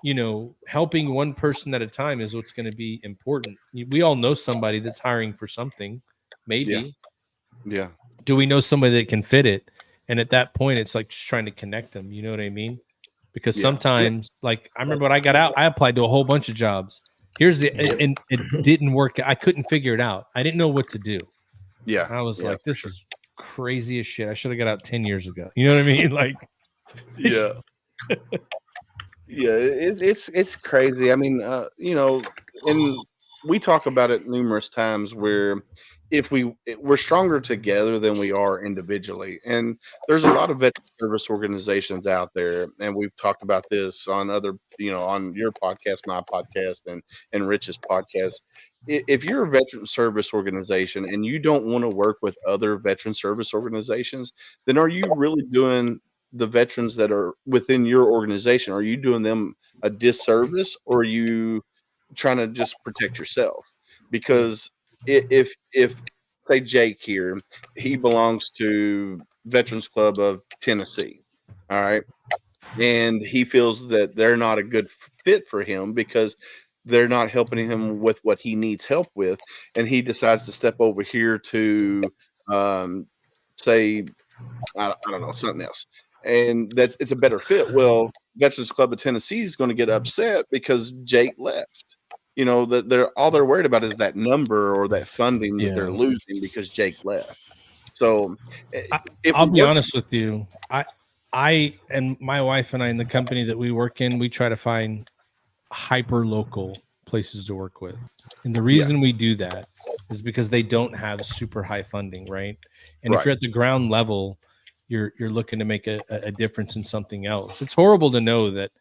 B: you know, helping one person at a time is what's going to be important. We all know somebody that's hiring for something, maybe.
A: Yeah.
B: Do we know somebody that can fit it? And at that point, it's like just trying to connect them. You know what I mean? Because sometimes, like I remember when I got out, I applied to a whole bunch of jobs. And it didn't work. I couldn't figure it out. I didn't know what to do.
A: Yeah.
B: I was like, this is crazy as shit. I should have got out 10 years ago. You know what I mean? Like,
A: it's crazy. I mean, you know, and we talk about it numerous times where we're stronger together than we are individually. And there's a lot of veteran service organizations out there, and we've talked about this on other, you know, on your podcast, my podcast, and Rich's podcast. If you're a veteran service organization and you don't want to work with other veteran service organizations, then are you really doing the veterans that are within your organization? Are you doing them a disservice, or are you trying to just protect yourself? Because if say Jake here, he belongs to Veterans Club of Tennessee, all right, and he feels that they're not a good fit for him because they're not helping him with what he needs help with, and he decides to step over here to say I don't know, something else, and it's a better fit. Well, Veterans Club of Tennessee is going to get upset because Jake left. You know, that they're worried about is that number or that funding that they're losing because Jake left. So
B: I'll be honest with you. I and my wife and I in the company that we work in, we try to find hyper local places to work with. And the reason we do that is because they don't have super high funding, right? And if you're at the ground level, you're looking to make a difference in something else. It's horrible to know that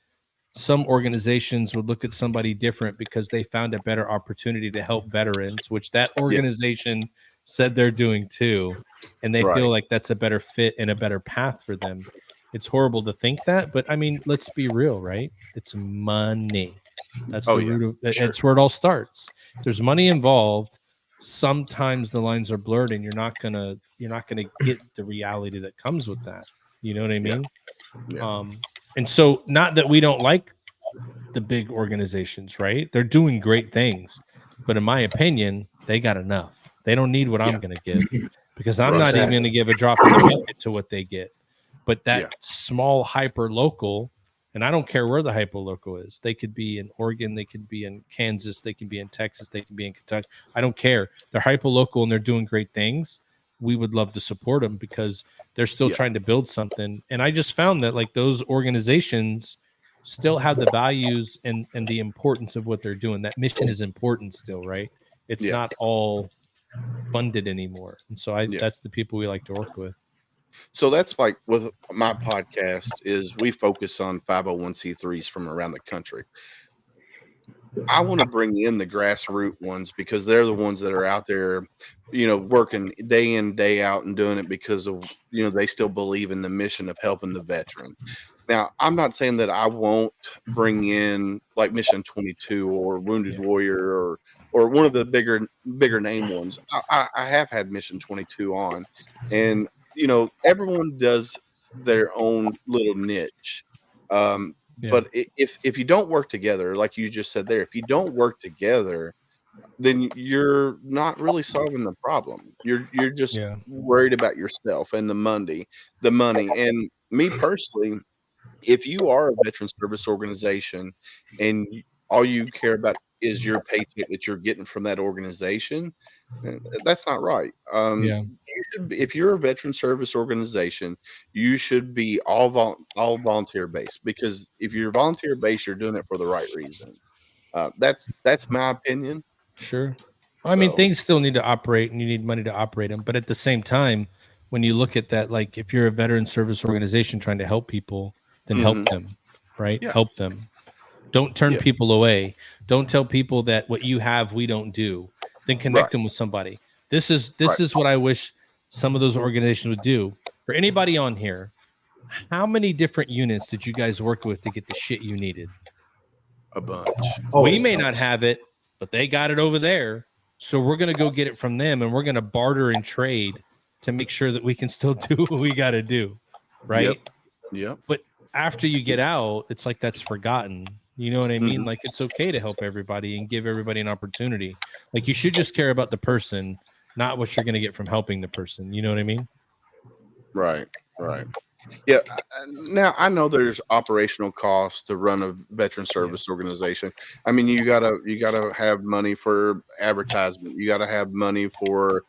B: some organizations would look at somebody different because they found a better opportunity to help veterans, which that organization said they're doing too, and they feel like that's a better fit and a better path for them. It's horrible to think that, but I mean, let's be real, right? It's money. That's the root of it. It's where it all starts. There's money involved. Sometimes the lines are blurred, and you're not gonna get the reality that comes with that. You know what I mean?
A: Yeah.
B: And so, not that we don't like the big organizations, right? They're doing great things, but in my opinion, they got enough. They don't need what I'm going to give, because I'm not even going to give a drop in the bucket to what they get. But that small hyper local, and I don't care where the hyper local is. They could be in Oregon, they could be in Kansas, they could be in Texas, they could be in Kentucky. I don't care. They're hyper local and they're doing great things. We would love to support them because they're still trying to build something. And I just found that like those organizations still have the values and the importance of what they're doing. That mission is important still, right? It's not all funded anymore. And so that's the people we like to work with.
A: So that's like with my podcast is we focus on 501c3s from around the country. I want to bring in the grassroots ones because they're the ones that are out there, working day in, day out and doing it because of, they still believe in the mission of helping the veteran. Now, I'm not saying that I won't bring in like Mission 22 or Wounded Warrior or one of the bigger name ones. I have had Mission 22 on, and everyone does their own little niche. But if you don't work together, like you just said there, if you don't work together, then you're not really solving the problem. You're just worried about yourself and the money. And me personally, if you are a veteran service organization and all you care about is your paycheck that you're getting from that organization, that's not right. You should be, if you're a veteran service organization, you should be all volunteer based, because if you're volunteer based, you're doing it for the right reason. That's my opinion.
B: Sure. I mean, things still need to operate and you need money to operate them. But at the same time, when you look at that, like if you're a veteran service organization trying to help people, then help them, right? Help them. Don't turn people away. Don't tell people that what you have, we don't do. Then connect them with somebody. This is what I wish some of those organizations would do. For anybody on here, how many different units did you guys work with to get the shit you needed?
A: A bunch.
B: We may not have it, but they got it over there. So we're going to go get it from them, and we're going to barter and trade to make sure that we can still do what we got to do. Right?
A: Yep.
B: But after you get out, it's like that's forgotten. You know what I mean? Like it's okay to help everybody and give everybody an opportunity. Like you should just care about the person, not what you're going to get from helping the person. You know what I mean?
A: Right. Yeah. Now I know there's operational costs to run a veteran service organization. I mean, you gotta have money for advertisement. You gotta have money for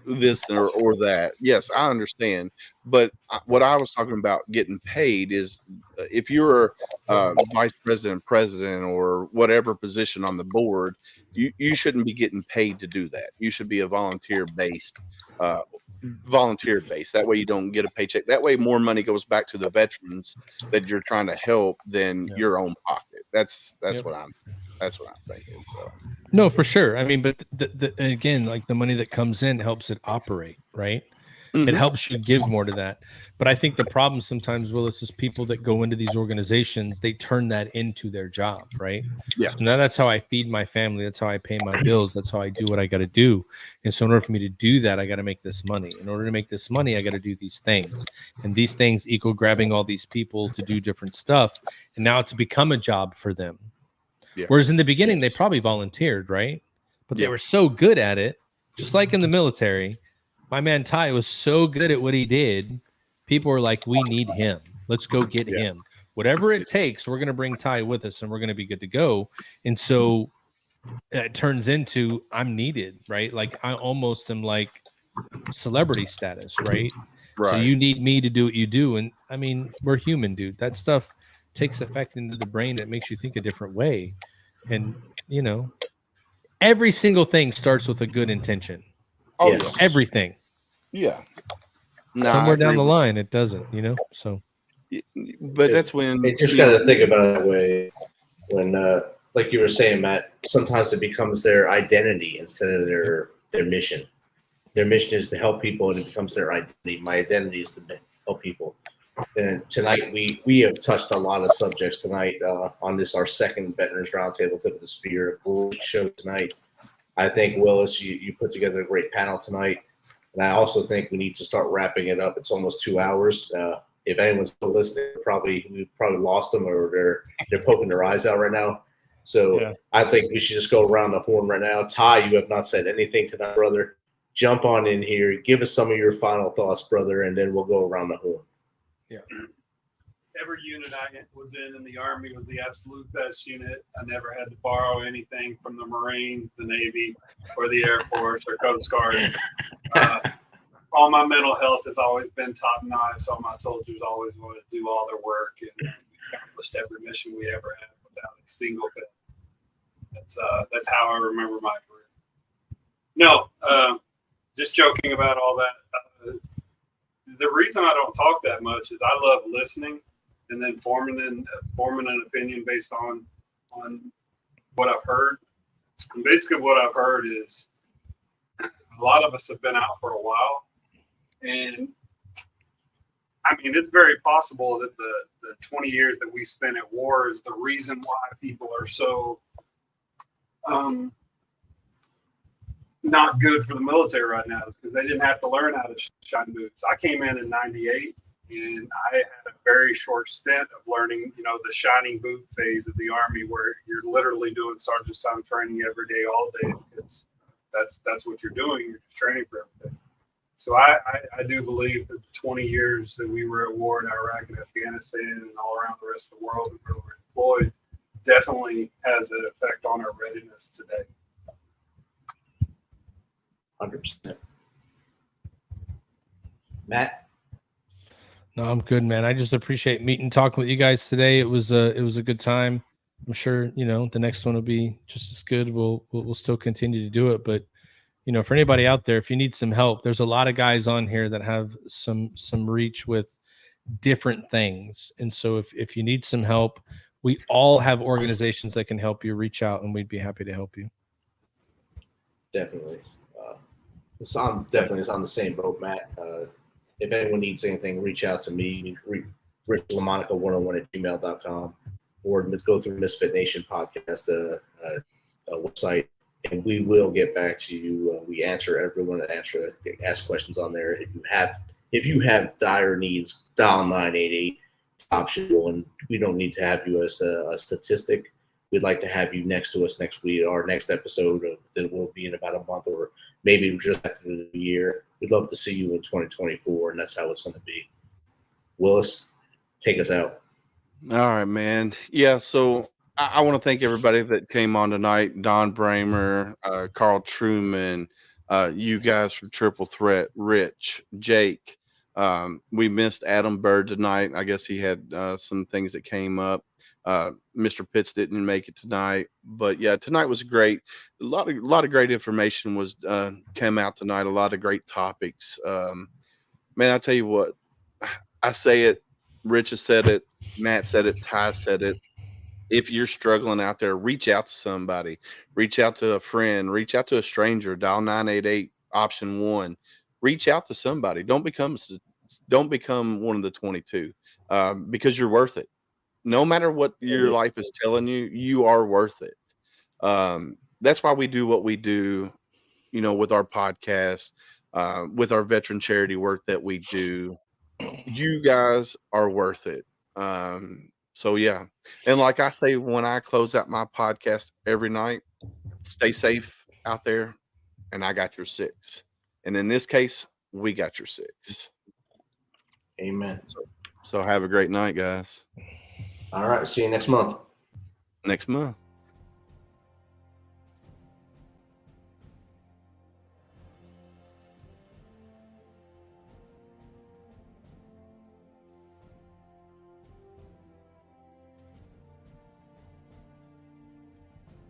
A: this or that. Yes, I understand. But what I was talking about getting paid is if you're vice president, or whatever position on the board, you shouldn't be getting paid to do that. You should be a volunteer based. That way you don't get a paycheck. That way more money goes back to the veterans that you're trying to help than your own pocket. That's what I'm thinking. So
B: no, for sure. I mean, but again, like the money that comes in helps it operate, right? It helps you give more to that. But I think the problem sometimes, Willis, is people that go into these organizations, they turn that into their job, right?
A: Yeah.
B: So now that's how I feed my family. That's how I pay my bills. That's how I do what I got to do. And so in order for me to do that, I got to make this money. In order to make this money, I got to do these things. And these things equal grabbing all these people to do different stuff. And now it's become a job for them. Yeah. Whereas in the beginning, they probably volunteered, right? But they were so good at it, just like in the military. My man Ty was so good at what he did. People were like, we need him. Let's go get him. Whatever it takes, we're going to bring Ty with us and we're going to be good to go. And so it turns into I'm needed, right? Like I almost am like celebrity status, right? So you need me to do what you do. And I mean, we're human, dude. That stuff takes effect into the brain. It makes you think a different way. And, every single thing starts with a good intention.
A: Oh, yes.
B: Everything.
A: Yeah. No, I
B: somewhere down
A: agree
B: the
A: with
B: line, it doesn't, you know? So,
A: you. But that's when
C: You just got to think about it that way when, like you were saying, Matt, sometimes it becomes their identity instead of their mission. Their mission is to help people, and it becomes their identity. My identity is to help people. And tonight we have touched a lot of subjects tonight on this, our second Veterans Roundtable Tip of the Spear. Great show tonight. I think, Willis, you put together a great panel tonight. And I also think we need to start wrapping it up. It's almost 2 hours. If anyone's still listening, we've probably lost them, or they're poking their eyes out right now. So I think we should just go around the horn right now. Ty, you have not said anything tonight, brother. Jump on in here. Give us some of your final thoughts, brother, and then we'll go around the horn.
G: Yeah. Every unit I was in the Army was the absolute best unit. I never had to borrow anything from the Marines, the Navy, or the Air Force or Coast Guard. All my mental health has always been top notch. All my soldiers always want to do all their work, and we accomplished every mission we ever had without a single fail. That's how I remember my career. No, just joking about all that. The reason I don't talk that much is I love listening and then forming an opinion based on what I've heard. And basically what I've heard is a lot of us have been out for a while. And I mean, it's very possible that the 20 years that we spent at war is the reason why people are so not good for the military right now, because they didn't have to learn how to shine boots. I came in '98, and I had a very short stint of learning, the shining boot phase of the Army, where you're literally doing sergeant's time training every day, all day, because that's what you're doing. You're training for everything. So I do believe that the 20 years that we were at war in Iraq and Afghanistan and all around the rest of the world and where we're deployed definitely has an effect on our readiness today.
C: 100%. Matt?
B: no, I'm good, man. I just appreciate meeting, talking with you guys today. It was a good time. I'm sure, the next one will be just as good. We'll still continue to do it. But, for anybody out there, if you need some help, there's a lot of guys on here that have some reach with different things. And so if you need some help, we all have organizations that can help you. Reach out and we'd be happy to help you.
C: Definitely. I'm definitely on the same boat, Matt. If anyone needs anything, reach out to me, richlamonica101@gmail.com, or go through Misfit Nation podcast website, and we will get back to you. We answer everyone that ask questions on there. If you have dire needs, dial 988. It's optional, and we don't need to have you as a statistic. We'd like to have you next to us next week, our next episode that will be in about a month, or maybe just after the new year. We'd love to see you in 2024, and that's how it's going to be. Willis, take us out.
A: All right, man. Yeah, so I want to thank everybody that came on tonight. Don Bramer, Carl Truman, you guys from Triple Threat, Rich, Jake. We missed Adam Bird tonight. I guess he had some things that came up. Mr. Pitts didn't make it tonight, but yeah, tonight was great. A lot of great information was came out tonight. A lot of great topics. Man, I tell you what, I say it. Rich has said it. Matt said it. Ty said it. If you're struggling out there, reach out to somebody. Reach out to a friend. Reach out to a stranger. Dial 988 option 1. Reach out to somebody. Don't become one of the 22 because you're worth it. No matter what your life is telling you, you are worth it. That's why we do what we do, with our podcast, with our veteran charity work that we do. You guys are worth it. So yeah. And like I say, when I close out my podcast every night, stay safe out there, and I got your 6. And in this case, we got your 6.
C: Amen.
A: So have a great night, guys.
C: All right. See you next month.
A: Next month.